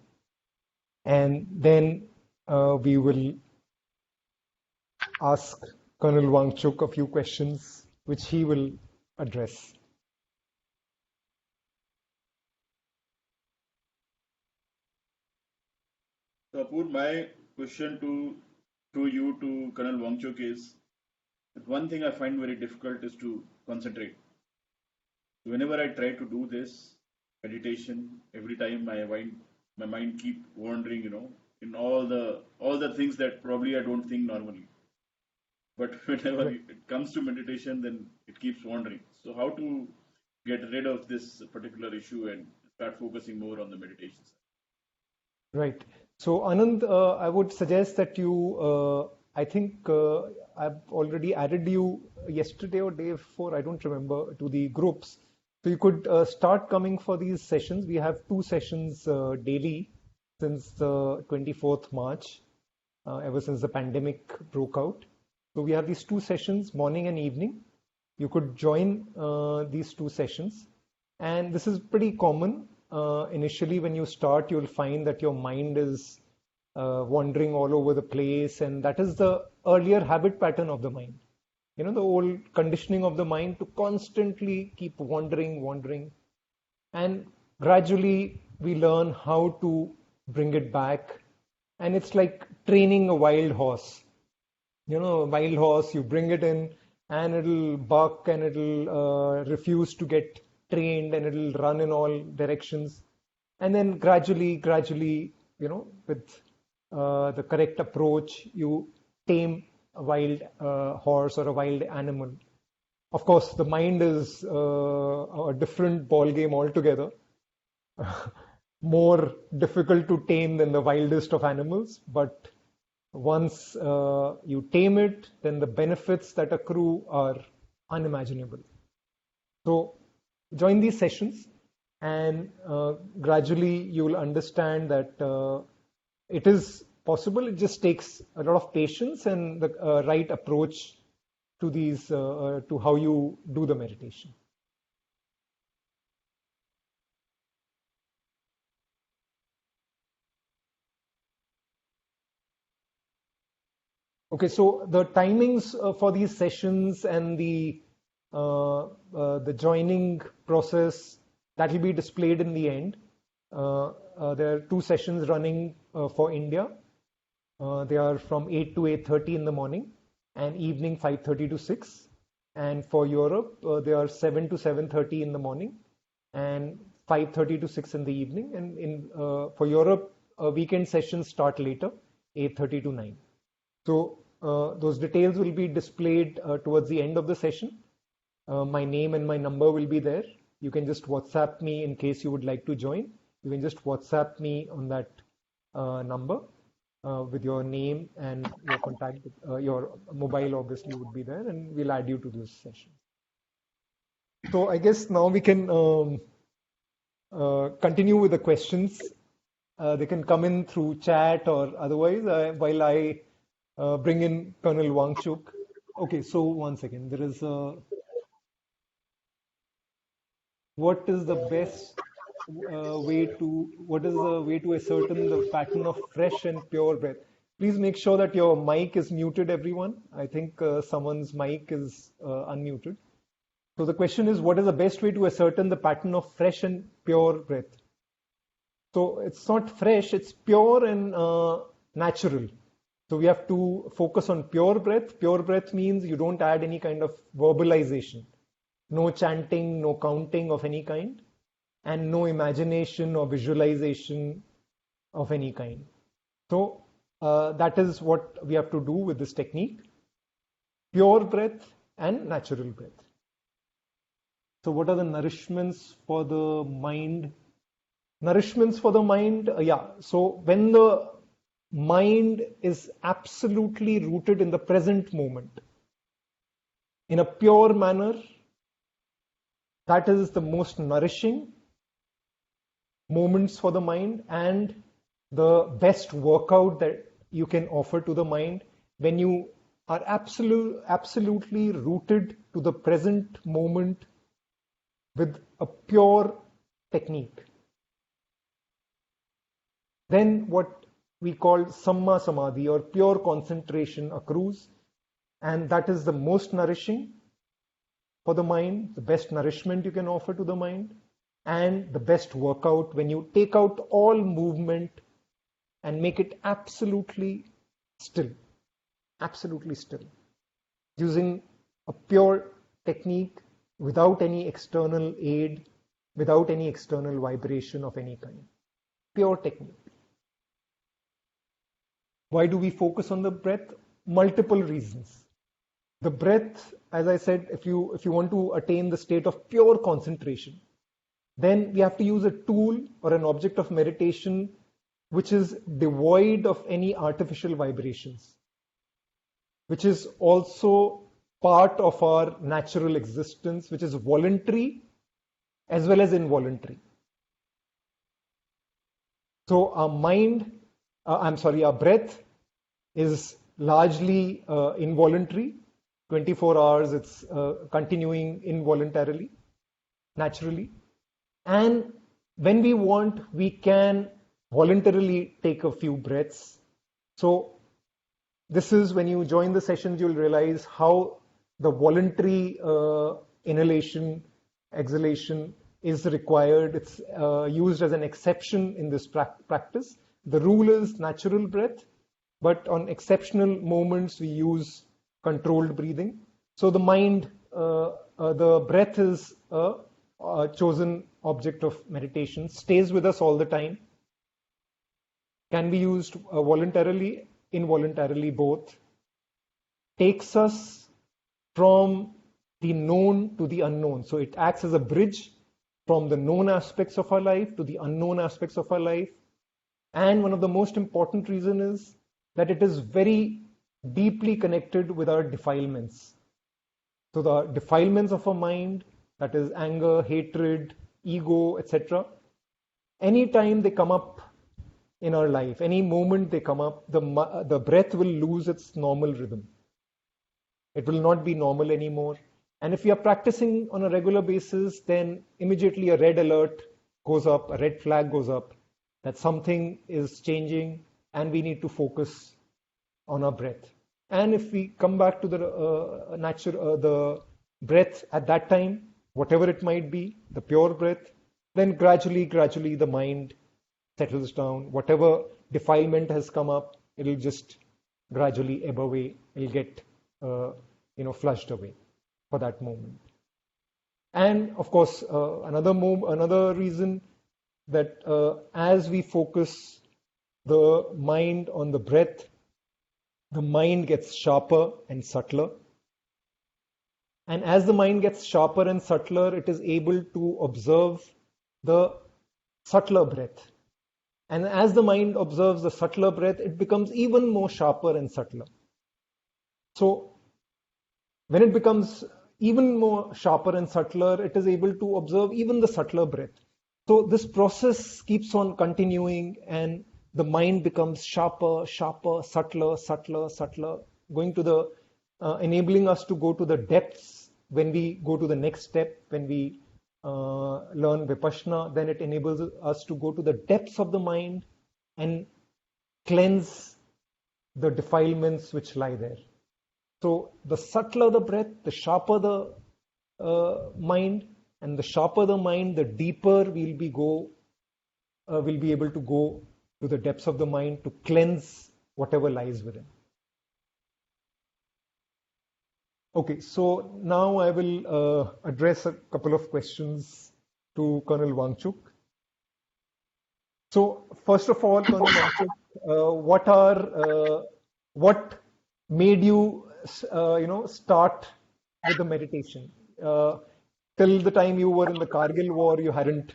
and then we will ask Colonel Wangchuk a few questions, which he will address. So, Apur, my question to you, to Colonel Wangchuk, is that one thing I find very difficult is to concentrate. Whenever I try to do this meditation, every time my mind keep wandering, in all the things that probably I don't think normally. But whenever it comes to meditation, then it keeps wandering. So how to get rid of this particular issue and start focusing more on the meditation side? Right. So Anand, I would suggest that you I think I've already added you yesterday or day before, I don't remember, to the groups. So you could start coming for these sessions. We have 2 sessions daily since the 24th March, ever since the pandemic broke out. So we have these 2 sessions, morning and evening. You could join these 2 sessions. And this is pretty common. Initially, when you start, you'll find that your mind is wandering all over the place, and that is the earlier habit pattern of the mind. You know, the old conditioning of the mind to constantly keep wandering, and gradually we learn how to bring it back. And it's like training a wild horse. You know, a wild horse, you bring it in and it'll buck and it'll refuse to get trained and it'll run in all directions. And then gradually, you know, with the correct approach, you tame a wild horse or a wild animal. Of course, the mind is a different ball game altogether. More difficult to tame than the wildest of animals, but once you tame it, then the benefits that accrue are unimaginable. So join these sessions, and gradually you will understand that it is possible. It just takes a lot of patience and the right approach to these, to how you do the meditation. Okay, so the timings for these sessions and the joining process, that will be displayed in the end. There are 2 sessions running for India. They are from 8 to 8:30 in the morning and evening 5:30 to 6. And for Europe, they are 7 to 7:30 in the morning and 5:30 to 6 in the evening. And for Europe, weekend sessions start later, 8:30 to 9. So those details will be displayed towards the end of the session. My name and my number will be there. You can just WhatsApp me in case you would like to join. You can just WhatsApp me on that number with your name and your contact. Your mobile obviously would be there, and we'll add you to this session. So I guess now we can continue with the questions. They can come in through chat or otherwise while I bring in Colonel Wangchuk. Okay, so one second. There is a... What is the way to ascertain the pattern of fresh and pure breath? Please make sure that your mic is muted, everyone. I think someone's mic is unmuted. So the question is, what is the best way to ascertain the pattern of fresh and pure breath? So it's not fresh, it's pure and natural. So we have to focus on pure breath. Pure breath means you don't add any kind of verbalization. No chanting, no counting of any kind, and no imagination or visualization of any kind. So that is what we have to do with this technique. Pure breath and natural breath. So what are the nourishments for the mind? Nourishments for the mind, So when the mind is absolutely rooted in the present moment, in a pure manner, that is the most nourishing moments for the mind and the best workout that you can offer to the mind when you are absolutely rooted to the present moment with a pure technique. Then what we call samma samadhi or pure concentration accrues, and that is the most nourishing for the mind, the best nourishment you can offer to the mind, and the best workout when you take out all movement and make it absolutely still, using a pure technique without any external aid, without any external vibration of any kind. Pure technique. Why do we focus on the breath? Multiple reasons. The breath, as I said, if you want to attain the state of pure concentration, then we have to use a tool or an object of meditation which is devoid of any artificial vibrations. which is also part of our natural existence, which is voluntary as well as involuntary. So our our breath is largely involuntary. 24 hours, it's continuing involuntarily, naturally. And when we want, we can voluntarily take a few breaths. So this is when you join the sessions, you'll realize how the voluntary inhalation, exhalation is required. It's used as an exception in this practice. The rule is natural breath, but on exceptional moments, we use controlled breathing. So the mind, the breath is a chosen object of meditation, stays with us all the time, can be used voluntarily, involuntarily, both, takes us from the known to the unknown. So it acts as a bridge from the known aspects of our life to the unknown aspects of our life. And one of the most important reasons is that it is very deeply connected with our defilements. So the defilements of our mind, that is anger, hatred, ego, etc. Anytime they come up in our life, any moment they come up, the breath will lose its normal rhythm. It will not be normal anymore. And if we are practicing on a regular basis, then immediately a red alert goes up, a red flag goes up, that something is changing and we need to focus on our breath. And if we come back to the the breath at that time, whatever it might be, the pure breath, then gradually the mind settles down. Whatever defilement has come up, it'll just gradually ebb away. It'll get flushed away for that moment. And of course, another reason that as we focus the mind on the breath, the mind gets sharper and subtler. And as the mind gets sharper and subtler, it is able to observe the subtler breath. And as the mind observes the subtler breath, it becomes even more sharper and subtler. So when it becomes even more sharper and subtler, it is able to observe even the subtler breath. So this process keeps on continuing, and the mind becomes sharper, subtler, going to the enabling us to go to the depths. When we go to the next step, when we learn Vipassana, then it enables us to go to the depths of the mind and cleanse the defilements which lie there. So the subtler the breath, the sharper the mind, and the sharper the mind, the deeper we'll be able to go to the depths of the mind to cleanse whatever lies within. Okay, so now I will address a couple of questions to Colonel Wangchuk. So first of all, Colonel Wangchuk, what made you start with the meditation? Till the time you were in the Kargil war, you hadn't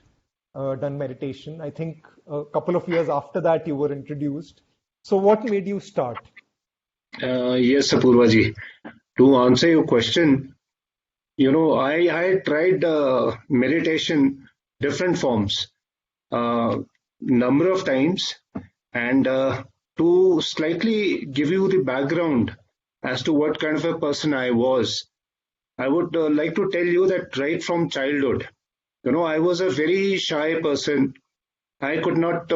done meditation. I think a couple of years after that, you were introduced. So what made you start? Yes, Apurvaji. To answer your question, I tried meditation, different forms, number of times, and to slightly give you the background as to what kind of a person I was, I would like to tell you that right from childhood, I was a very shy person. I could not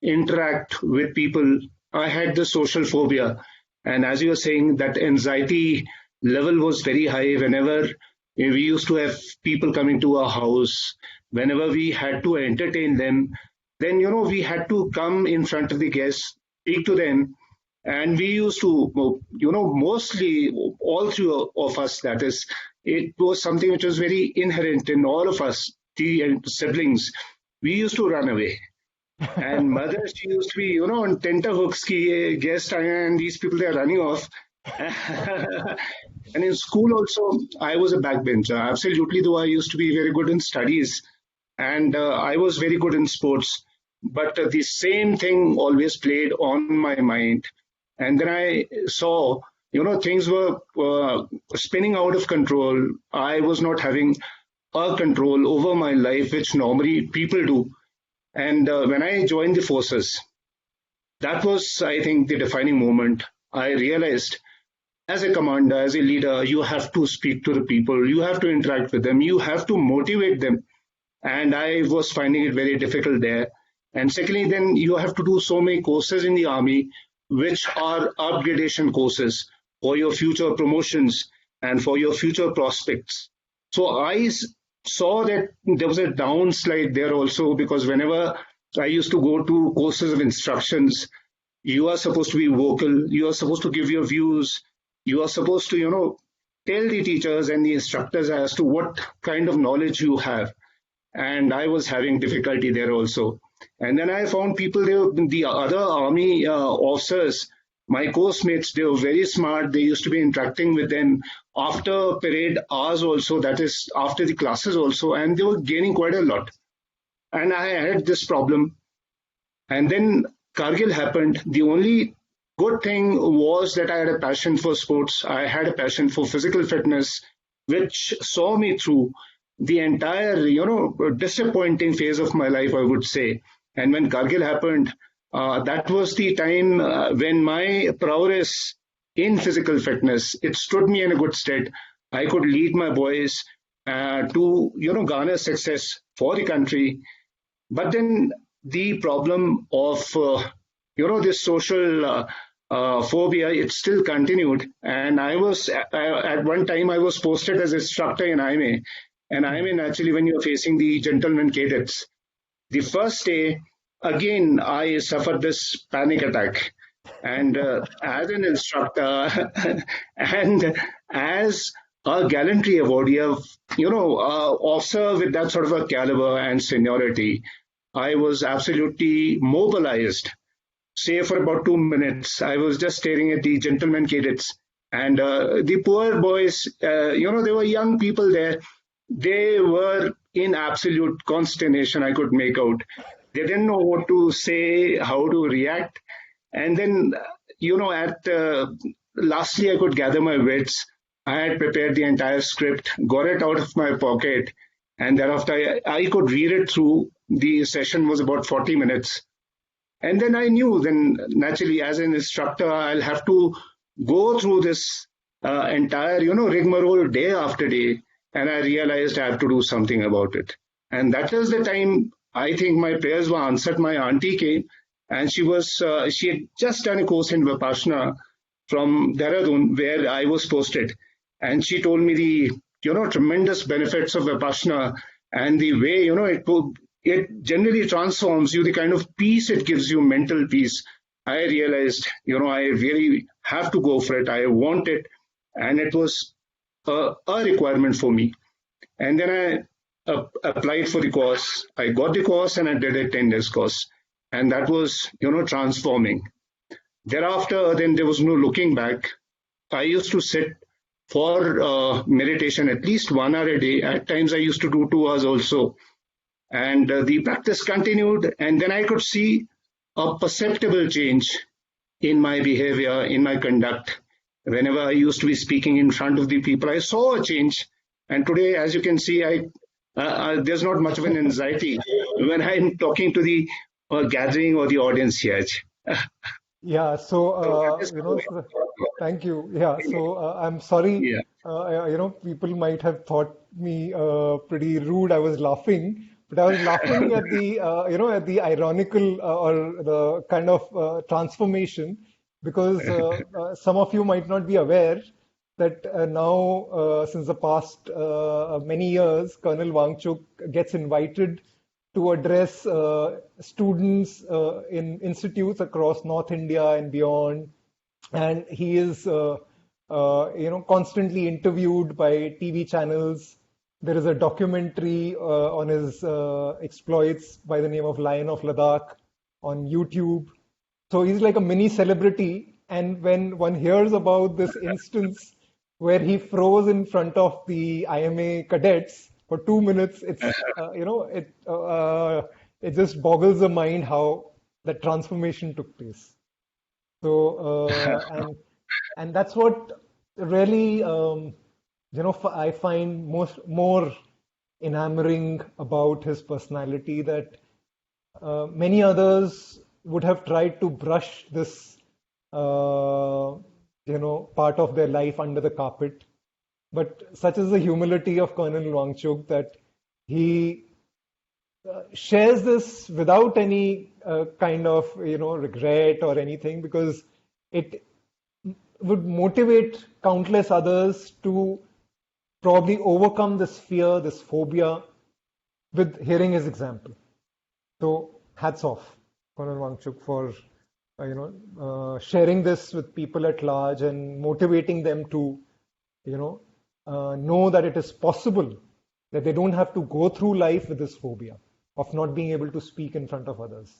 interact with people. I had the social phobia. And as you were saying, that anxiety level was very high whenever we used to have people coming to our house, whenever we had to entertain them, then, we had to come in front of the guests, speak to them. And we used to, mostly all three of us, that is, it was something which was very inherent in all of us, the siblings. We used to run away. And mother, she used to be, on tenterhooks, ki guest and these people, they are running off. And in school also, I was a backbencher. Absolutely, though I used to be very good in studies. And I was very good in sports. But the same thing always played on my mind. And then I saw, things were spinning out of control. I was not having a control over my life, which normally people do. And when I joined the forces, that was, I think, the defining moment. I realized as a commander, as a leader, you have to speak to the people, you have to interact with them, you have to motivate them. And I was finding it very difficult there. And secondly, then you have to do so many courses in the army, which are upgradation courses for your future promotions and for your future prospects. So I saw that there was a downslide there also, because whenever I used to go to courses of instructions, you are supposed to be vocal, you are supposed to give your views, you are supposed to, tell the teachers and the instructors as to what kind of knowledge you have. And I was having difficulty there also. And then I found people, the other army officers, my course mates, they were very smart. They used to be interacting with them after parade hours also, that is after the classes also, and they were gaining quite a lot. And I had this problem. And then Kargil happened. The only good thing was that I had a passion for sports. I had a passion for physical fitness, which saw me through the entire, disappointing phase of my life, I would say. And when Kargil happened, that was the time when my prowess in physical fitness, it stood me in a good stead. I could lead my boys to, garner success for the country. But then the problem of, this social phobia, it still continued. And I was, at one time, I was posted as instructor in IMA. And IMA, naturally, when you're facing the gentlemen cadets, the first day, again, I suffered this panic attack. And as an instructor and as a gallantry awardee, officer with that sort of a caliber and seniority, I was absolutely mobilized. Say for about 2 minutes, I was just staring at the gentlemen cadets and the poor boys, there were young people there. They were in absolute consternation, I could make out. They didn't know what to say, how to react. And then, lastly, I could gather my wits. I had prepared the entire script, got it out of my pocket, and thereafter I could read it through. The session was about 40 minutes. And then I knew, then naturally, as an instructor, I'll have to go through this entire, rigmarole day after day. And I realized I have to do something about it. And that was the time I think my prayers were answered. My auntie came and she had just done a course in Vipassana from Dehradun, where I was posted. And she told me the, tremendous benefits of Vipassana and the way, it generally transforms you, the kind of peace it gives you, mental peace. I realized, I really have to go for it. I want it. And it was a requirement for me. And then I applied for the course. I got the course and I did a 10 days course. And that was, transforming. Thereafter, then there was no looking back. I used to sit for meditation at least 1 hour a day. At times I used to do 2 hours also. And the practice continued. And then I could see a perceptible change in my behavior, in my conduct. Whenever I used to be speaking in front of the people, I saw a change. And today, as you can see, there's not much of an anxiety when I'm talking to the gathering or the audience here. Yeah, so, thank you. Yeah, so I'm sorry, people might have thought me pretty rude. I was laughing, but I was laughing at the, at the ironical or the kind of transformation, because some of you might not be aware that now, since the past many years, Colonel Wangchuk gets invited to address students in institutes across North India and beyond. And he is, constantly interviewed by TV channels. There is a documentary on his exploits by the name of Lion of Ladakh on YouTube. So he's like a mini celebrity. And when one hears about this instance where he froze in front of the IMA cadets for 2 minutes, it's, it just boggles the mind how that transformation took place. So, and And that's what really, I find more enamoring about his personality, that many others would have tried to brush this, part of their life under the carpet. But such is the humility of Colonel Wangchuk that he shares this without any kind of regret or anything, because it would motivate countless others to probably overcome this fear, this phobia, with hearing his example. So hats off, Colonel Wangchuk, for sharing this with people at large and motivating them to know that it is possible, that they don't have to go through life with this phobia of not being able to speak in front of others.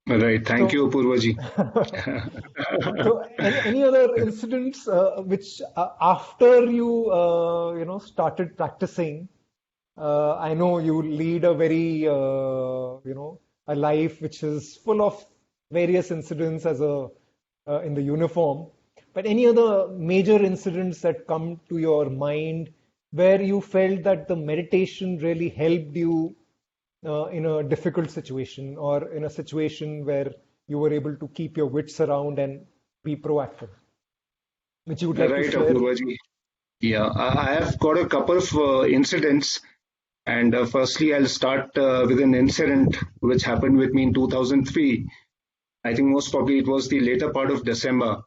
Right. Thank you, Purvaji. So, any other incidents which after you started practicing? I know you lead a very a life which is full of various incidents as in the uniform. But any other major incidents that come to your mind where you felt that the meditation really helped you in a difficult situation, or in a situation where you were able to keep your wits around and be proactive, which you would like to share? Purvaji. Yeah, I have got a couple of incidents. And firstly, I'll start with an incident which happened with me in 2003. I think most probably it was the later part of December.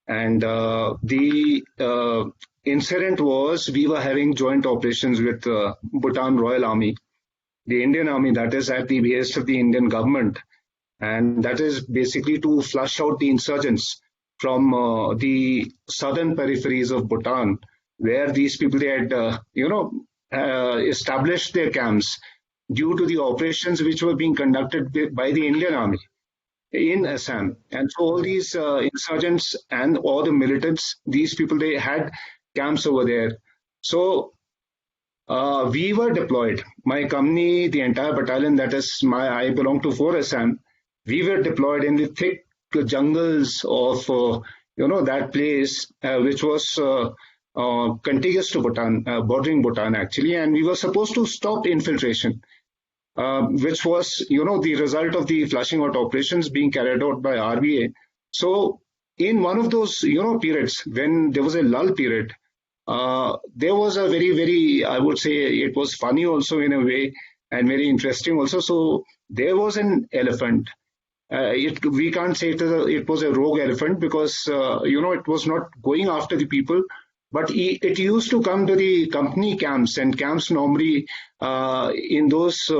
And the incident was, we were having joint operations with Bhutan Royal Army, the Indian Army, that is at the behest of the Indian government. And that is basically to flush out the insurgents from the southern peripheries of Bhutan, where these people, they had, established their camps due to the operations which were being conducted by the Indian Army in Assam. And so all these insurgents and all the militants, these people, they had camps over there. So we were deployed. My company, the entire battalion, that is I belong to 4 Assam. We were deployed in the thick jungles of, that place, which was contiguous to Bhutan, bordering Bhutan actually, and we were supposed to stop infiltration, which was, the result of the flushing out operations being carried out by RBA. So in one of those, periods, when there was a lull period, there was a very, very, I would say it was funny also in a way, and very interesting also. So there was an elephant. We can't say it was a rogue elephant, because, it was not going after the people. But it used to come to the company camps, and camps normally in those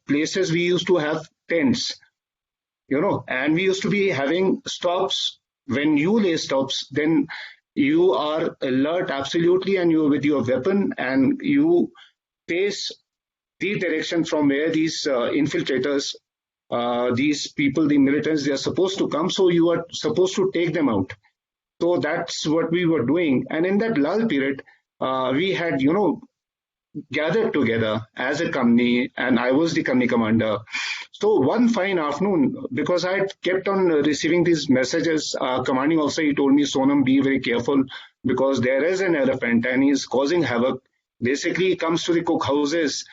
places we used to have tents, and we used to be having stops. When you lay stops, then you are alert absolutely, and you're with your weapon, and you face the direction from where these infiltrators, these people, the militants, they are supposed to come. So you are supposed to take them out. So that's what we were doing. And in that lull period, we had, gathered together as a company, and I was the company commander. So one fine afternoon, because I had kept on receiving these messages, commanding officer, he told me, Sonam, be very careful, because there is an elephant and he's causing havoc. Basically, he comes to the cook houses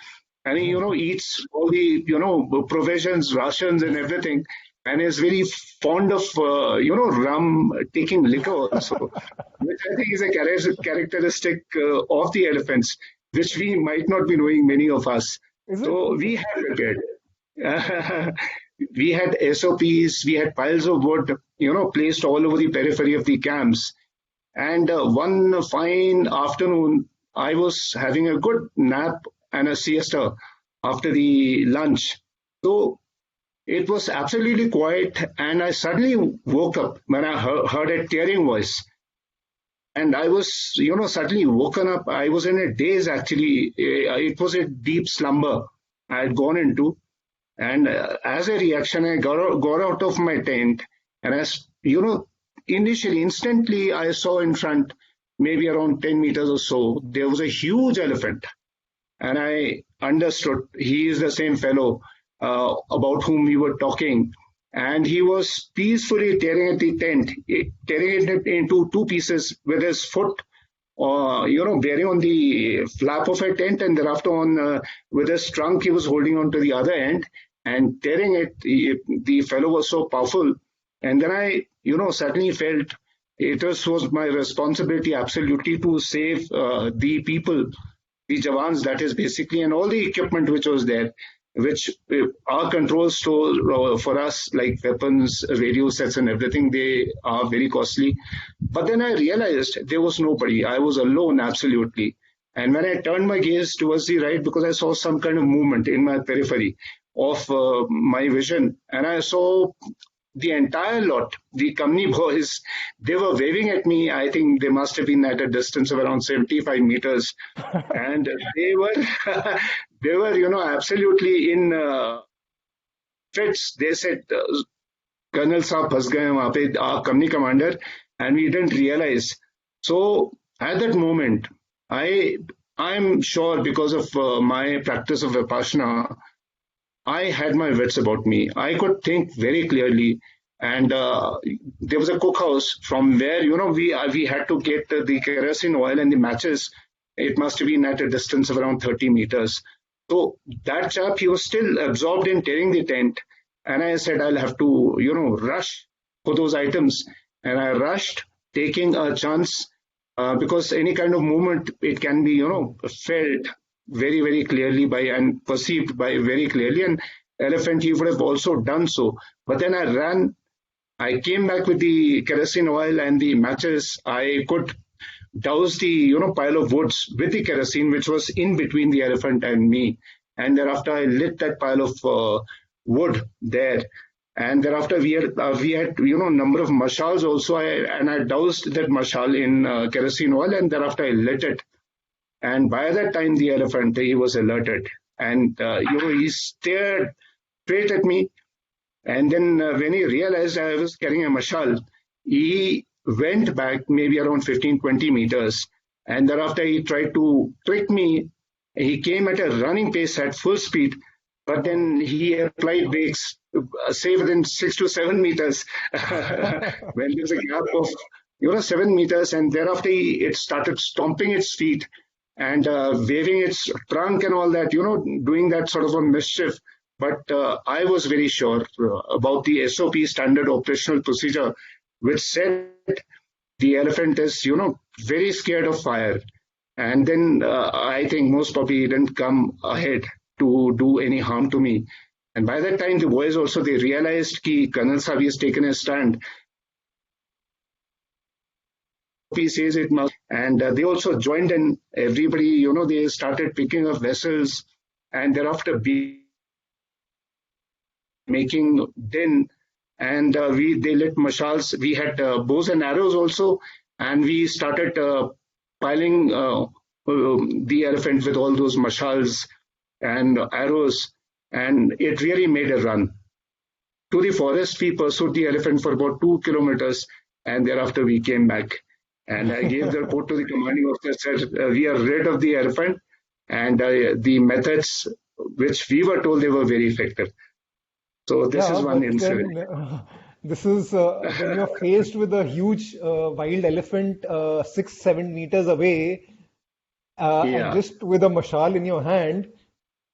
and he, eats all the, provisions, rations and everything. And is very fond of, rum, taking liquor also, which I think is a characteristic of the elephants, which we might not be knowing, many of us. So we had prepared. We had SOPs, we had piles of wood, placed all over the periphery of the camps. And one fine afternoon, I was having a good nap and a siesta after the lunch. So it was absolutely quiet, and I suddenly woke up when I heard a tearing voice. And I was, suddenly woken up. I was in a daze, actually. It was a deep slumber I had gone into. And as a reaction, I got out of my tent. And as, initially, instantly, I saw in front, maybe around 10 meters or so, there was a huge elephant. And I understood he is the same fellow about whom we were talking. and he was peacefully tearing at the tent, tearing it into two pieces with his foot, bearing on the flap of a tent, and thereafter on with his trunk, he was holding on to the other end and tearing it. The fellow was so powerful, and then I, suddenly felt was my responsibility absolutely to save the people, the Jawans, that is basically, and all the equipment which was there, which our control store for us, like weapons, radio sets, and everything, they are very costly. But then I realized there was nobody. I was alone, absolutely. And when I turned my gaze towards the right, because I saw some kind of movement in my periphery of my vision, and I saw the entire lot, the company boys, they were waving at me. I think they must have been at a distance of around 75 meters. And they were, absolutely in fits. They said, Colonel Saab phas gaye wahan pe, our company commander, and we didn't realize. So at that moment, I'm sure because of my practice of Vipassana, I had my wits about me. I could think very clearly, and there was a cookhouse from where we had to get the kerosene oil and the matches. It must have been at a distance of around 30 meters. So that chap, he was still absorbed in tearing the tent, and I said I'll have to rush for those items, and I rushed, taking a chance because any kind of movement, it can be felt very, very clearly by and perceived by very clearly. And elephant, he would have also done so. But then I ran. I came back with the kerosene oil and the matches. I could douse the pile of woods with the kerosene, which was in between the elephant and me. And thereafter, I lit that pile of wood there. And thereafter, we had number of mashals also. I doused that mashal in kerosene oil, and thereafter I lit it. And by that time, the elephant, he was alerted, and he stared straight at me. And then when he realized I was carrying a mashal, he went back maybe around 15-20 meters, and thereafter he tried to trick me. He came at a running pace at full speed, but then he applied brakes, say within 6 to 7 meters, when there's a gap of 7 meters, and thereafter it started stomping its feet and waving its trunk and all that, doing that sort of a mischief. But I was very sure about the SOP, standard operational procedure, which said the elephant is, very scared of fire. And then I think most probably didn't come ahead to do any harm to me. And by that time, the boys also, they realized that Colonel Saab has taken a stand. He says it must, and they also joined in. Everybody, they started picking up vessels, and thereafter making din, and they lit mashals. We had bows and arrows also, and we started piling the elephant with all those mashals and arrows, and it really made a run to the forest. We pursued the elephant for about 2 kilometers, and thereafter we came back. And I gave the report to the commanding officer, said, we are rid of the elephant, and the methods which we were told, they were very effective. So this is one incident. This is when you're faced with a huge wild elephant 6-7 meters away, and just with a mashal in your hand.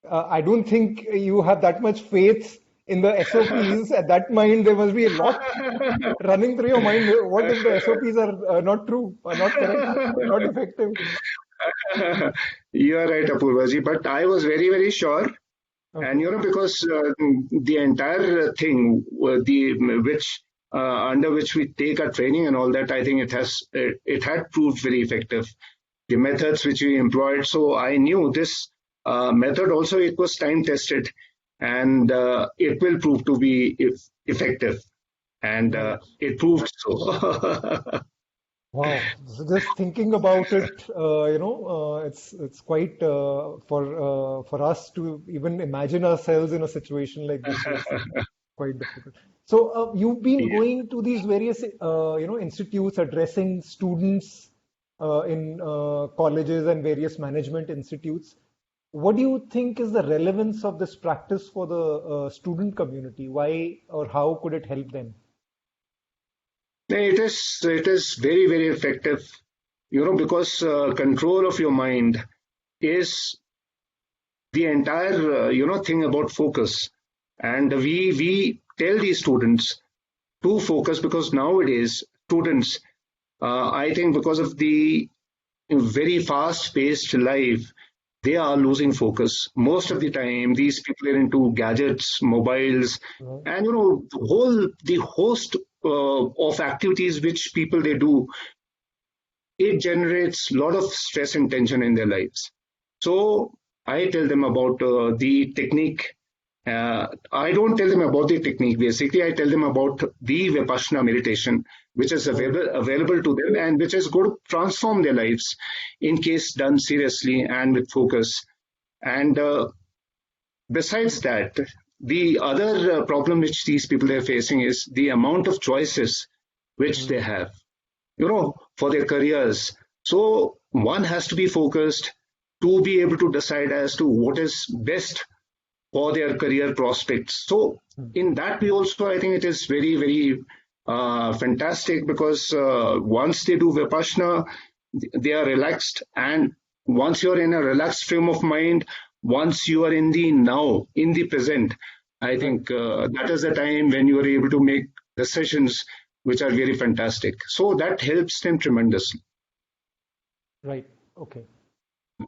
I don't think you have that much faith in the SOPs. At that mind, there must be a lot running through your mind. What if the SOPs are not true, are not correct, not effective? You are right, Apurvaji, but I was very, very sure. Okay. And because the entire thing, under which we take our training and all that, I think it had proved very effective. The methods which we employed, so I knew this method also, it was time tested, and it will prove to be effective, and it proved so. Wow! So just thinking about it, it's quite for us to even imagine ourselves in a situation like this. Is quite difficult. So you've been going to these various institutes, addressing students in colleges and various management institutes. what do you think is the relevance of this practice for the student community? Why or how could it help them? It is very, very effective, because control of your mind is the entire, thing about focus. And we tell these students to focus because nowadays students, I think because of the very fast-paced life, they are losing focus. Most of the time, these people are into gadgets, mobiles, and the host of activities which people they do. It generates a lot of stress and tension in their lives. So I tell them about the technique. I don't tell them about the technique. Basically, I tell them about the Vipassana meditation, which is available to them and which is going to transform their lives in case done seriously and with focus. And besides that, the other problem which these people are facing is the amount of choices which they have, for their careers. So one has to be focused to be able to decide as to what is best for their career prospects. So in that way also, I think it is very, very fantastic because once they do Vipassana, they are relaxed. And once you're in a relaxed frame of mind, once you are in the now, in the present, I think that is the time when you are able to make decisions which are very fantastic. So that helps them tremendously. Right. Okay.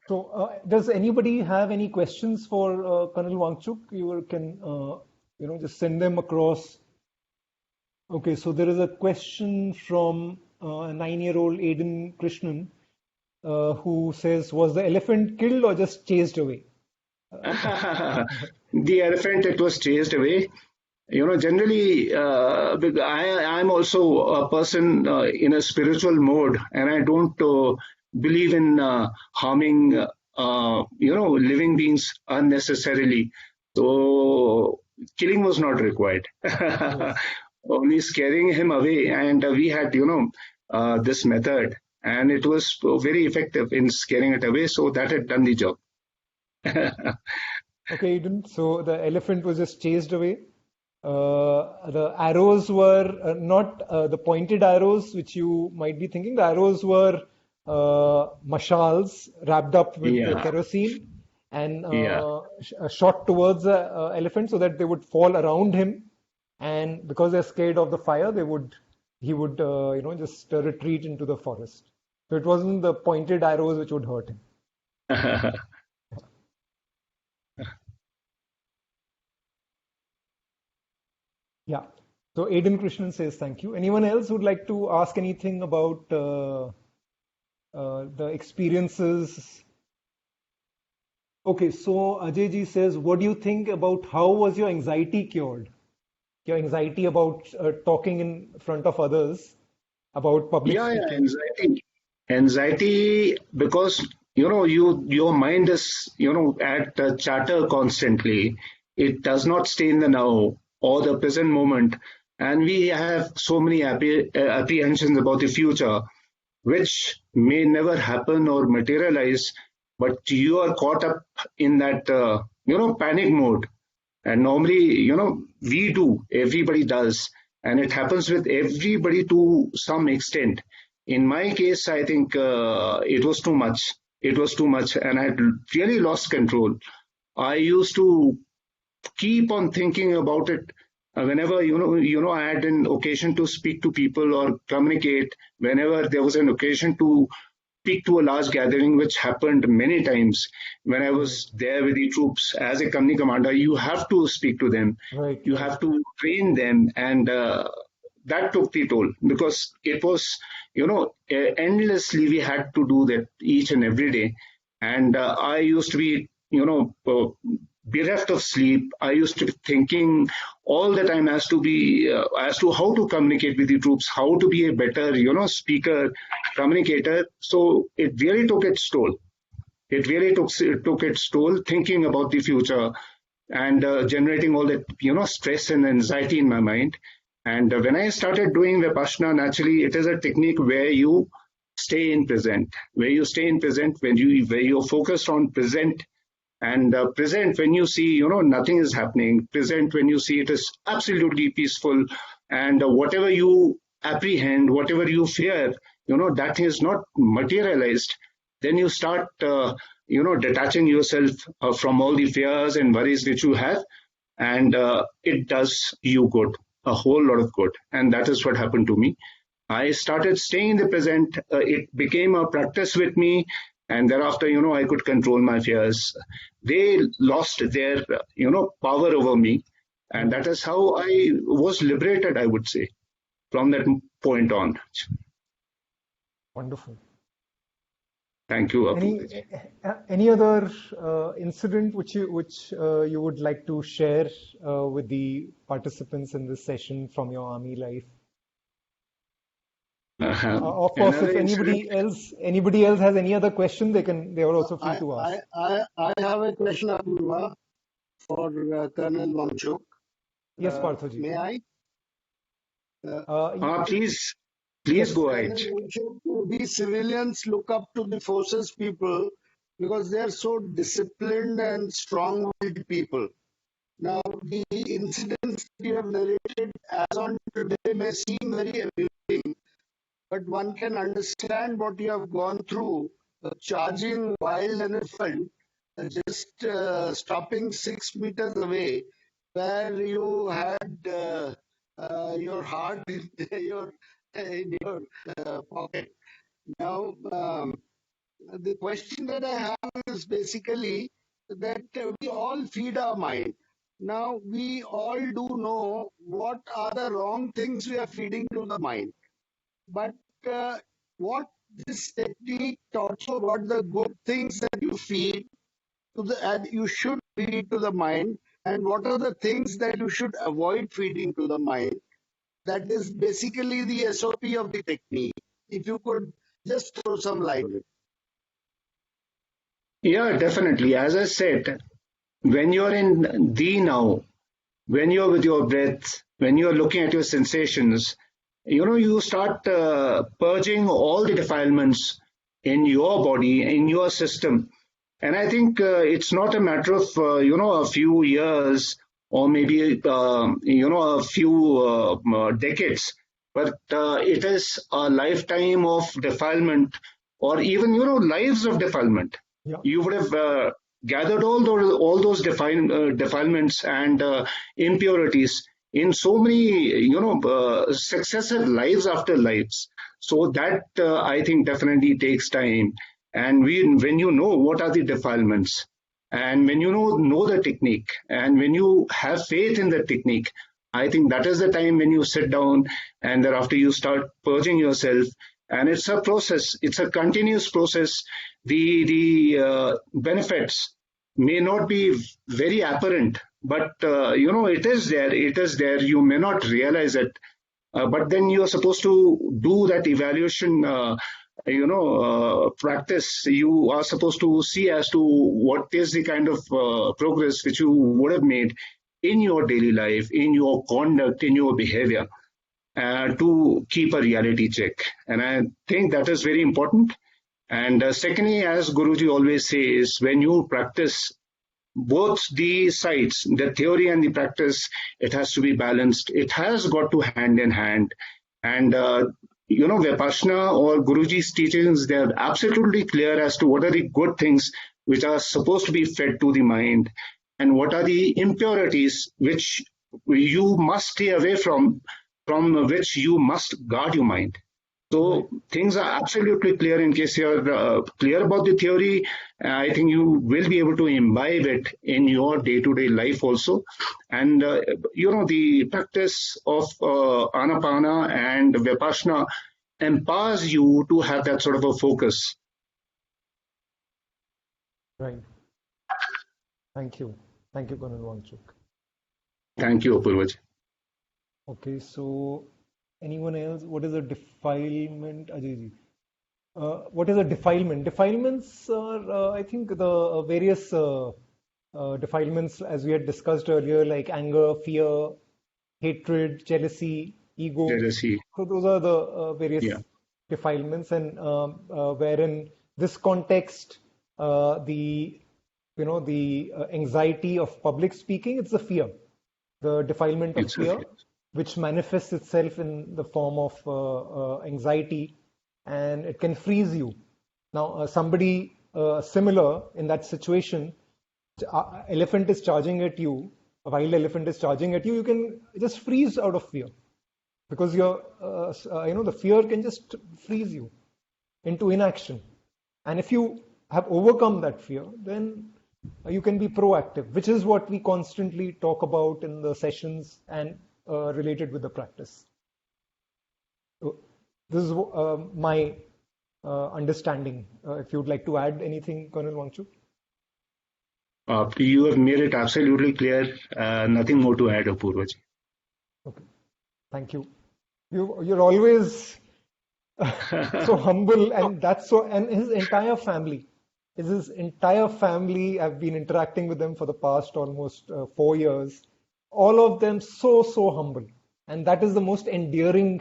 So, does anybody have any questions for Colonel Wangchuk? You can, just send them across. Okay. So there is a question from a 9-year-old Aiden Krishnan, who says, "Was the elephant killed or just chased away?" The elephant, it was chased away. Generally, I'm also a person in a spiritual mode, and I don't believe in harming, living beings unnecessarily. So killing was not required. Only scaring him away, and we had, this method, and it was very effective in scaring it away. So that had done the job. Okay, Eden. So the elephant was just chased away. The arrows were not the pointed arrows, which you might be thinking. The arrows were mashals wrapped up with kerosene and shot towards the elephant so that they would fall around him. And because they're scared of the fire, he would just retreat into the forest. So it wasn't the pointed arrows which would hurt him. Yeah. So Aiden Krishnan says thank you. Anyone else would like to ask anything about the experiences? Okay, so Ajay ji says, what do you think about how was your anxiety cured? Your anxiety about talking in front of others, about public speaking? Anxiety, because your mind is at chatter constantly. It does not stay in the now or the present moment, and we have so many apprehensions about the future, which may never happen or materialize. But you are caught up in that panic mode, and normally everybody does, and it happens with everybody to some extent. In my case, I think it was too much. It was too much, and I had really lost control. I used to keep on thinking about it whenever I had an occasion to speak to people or communicate. Whenever there was an occasion to speak to a large gathering, which happened many times when I was there with the troops as a company commander, you have to speak to them. Right. You have to train them, and that took the toll because it was endlessly we had to do that each and every day. And I used to be bereft of sleep. I used to be thinking all the time as to how to communicate with the troops, how to be a better speaker, communicator. So it really took its toll. It really took its toll, thinking about the future and generating all that stress and anxiety in my mind. And when I started doing Vipassana, naturally it is a technique where you stay in present, where you're focused on present, And present when you see, nothing is happening. Present when you see it is absolutely peaceful. And whatever you apprehend, whatever you fear, that is not materialized. Then you start, detaching yourself from all the fears and worries which you have. And it does you good, a whole lot of good. And that is what happened to me. I started staying in the present. It became a practice with me. And thereafter, I could control my fears. They lost their, power over me. And that is how I was liberated, I would say, from that point on. Wonderful. Thank you. Any other incident which you would like to share with the participants in this session from your army life? Of course, if anybody else has any other question, they are also free to ask. I have a question, Apurva, for Colonel Wangchuk. Yes, Parthoji. May I? Please go ahead. These civilians look up to the forces people because they are so disciplined and strong-willed people. Now, the incidents you have narrated as on today may seem very amusing, but one can understand what you have gone through, charging wild elephant, just stopping 6 meters away, where you had your heart in your pocket. Now, the question that I have is basically that we all feed our mind. Now, we all do know what are the wrong things we are feeding to the mind. But what this technique taught you about the good things that you feed to and you should feed to the mind, and what are the things that you should avoid feeding to the mind. That is basically the SOP of the technique. If you could just throw some light on it. Yeah, definitely. As I said, when you're in the now, when you're with your breath, when you're looking at your sensations, you start purging all the defilements in your body, in your system. And I think it's not a matter of, a few years or maybe, a few decades, but it is a lifetime of defilement or even, lives of defilement. Yeah. You would have gathered all those defilements and impurities in so many, successive lives after lives. So that I think definitely takes time. And when you know what are the defilements, and when you know the technique, and when you have faith in the technique, I think that is the time when you sit down and thereafter you start purging yourself. And it's a process. It's a continuous process. The benefits may not be very apparent, but it is there. It is there. You may not realize it, but then you are supposed to do that evaluation. Practice. You are supposed to see as to what is the kind of progress which you would have made in your daily life, in your conduct, in your behavior, to keep a reality check. And I think that is very important. And secondly, as Guruji always says, when you practice both the sides, the theory and the practice, it has to be balanced. It has got to hand in hand. And Vipassana or Guruji's teachings, they are absolutely clear as to what are the good things which are supposed to be fed to the mind and what are the impurities which you must stay away from which you must guard your mind. So things are absolutely clear. In case you're clear about the theory, I think you will be able to imbibe it in your day-to-day life also. And, the practice of Anapana and Vipassana empowers you to have that sort of a focus. Right. Thank you. Thank you, Colonel Wangchuk. Thank you, Apurvaji. Okay, so anyone else? What is a defilement? Ajayji. What is a defilement? Defilements are, I think, the various defilements as we had discussed earlier, like anger, fear, hatred, jealousy, ego. Jealousy. So those are the various defilements, and wherein this context, the the anxiety of public speaking. It's the fear, the defilement of It's fear, which manifests itself in the form of anxiety, and it can freeze you. Now, somebody similar in that situation, elephant is charging at you, a wild elephant is charging at you, you can just freeze out of fear, because the fear can just freeze you into inaction. And if you have overcome that fear, then you can be proactive, which is what we constantly talk about in the sessions and related with the practice. So this is my understanding. If you'd like to add anything, Colonel Wangchuk. You have made it absolutely clear. Nothing more to add, Apurvaji. Okay, thank you. You're always so humble, and that's so. And his entire family, I've been interacting with them for the past almost 4 years. All of them so humble, and that is the most endearing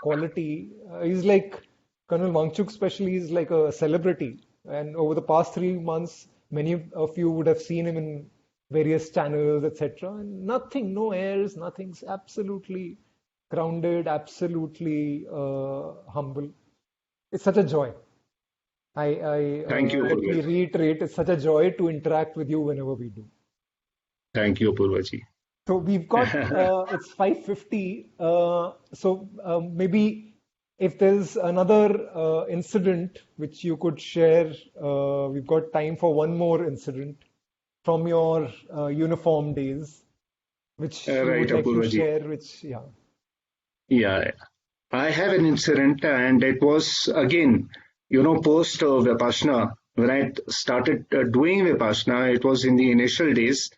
quality. He's like Colonel Wangchuk, especially, is like a celebrity. And over the past 3 months, many of you would have seen him in various channels, etc. And nothing, no airs, nothing's absolutely grounded, absolutely humble. It's such a joy. Thank you. Let me reiterate, it's such a joy to interact with you whenever we do. Thank you, Apurvaji. So we've got, it's 5:50. So maybe if there's another incident which you could share, we've got time for one more incident from your uniform days, which you would like to share, Yeah, I have an incident, and it was again, post Vipassana. When I started doing Vipassana, it was in the initial days,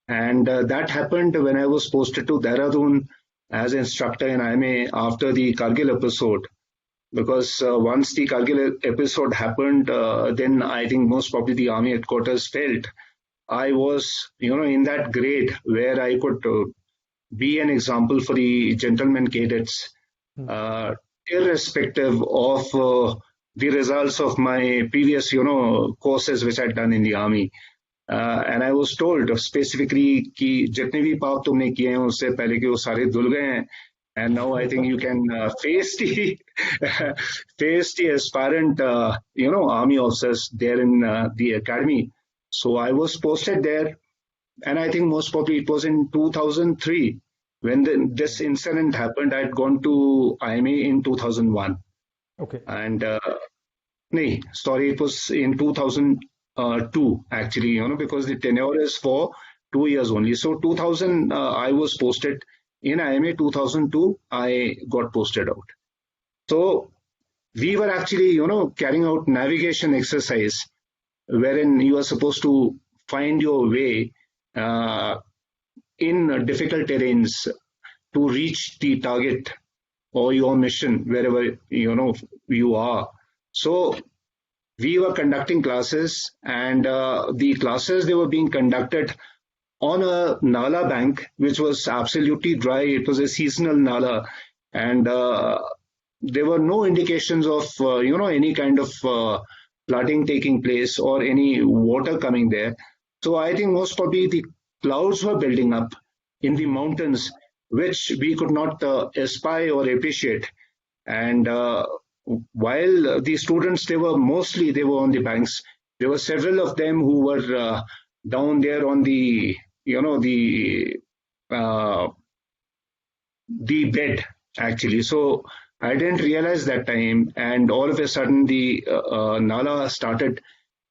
and that happened when I was posted to Dehradun as instructor in IMA after the Kargil episode. Because once the Kargil episode happened, then I think most probably the army headquarters felt I was, in that grade where I could be an example for the gentlemen cadets, irrespective of the results of my previous, courses which I'd done in the army. And I was told specifically कि जितने भी पाप तुमने किए हैं उससे पहले कि वो सारे धुल गए हैं, and now I think you can face the aspirant army officers there in the academy. So I was posted there, and I think most probably it was in 2003 when this incident happened. I'd gone to IMA in 2001. Okay. And it was in 2002 actually, because the tenure is for 2 years only. So 2000 I was posted in IMA. 2002 I got posted out. So we were actually carrying out navigation exercise wherein you are supposed to find your way in difficult terrains to reach the target or your mission wherever you are. So we were conducting classes, and the classes, they were being conducted on a Nala bank, which was absolutely dry. It was a seasonal Nala, and there were no indications of any kind of flooding taking place or any water coming there. So I think most probably the clouds were building up in the mountains, which we could not espy or appreciate. And while the students, they were on the banks. There were several of them who were down there on the bed actually. So I didn't realize that time, and all of a sudden the Nala started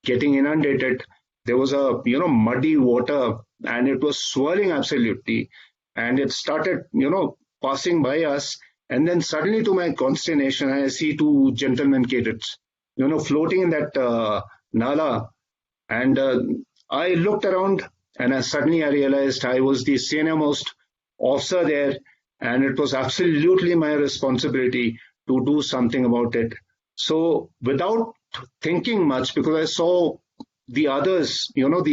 getting inundated. There was a muddy water, and it was swirling absolutely, and it started passing by us. And then suddenly, to my consternation, I see 2 gentlemen cadets, floating in that Nala. And I looked around, and suddenly I realized I was the senior-most officer there, and it was absolutely my responsibility to do something about it. So without thinking much, because I saw the others, the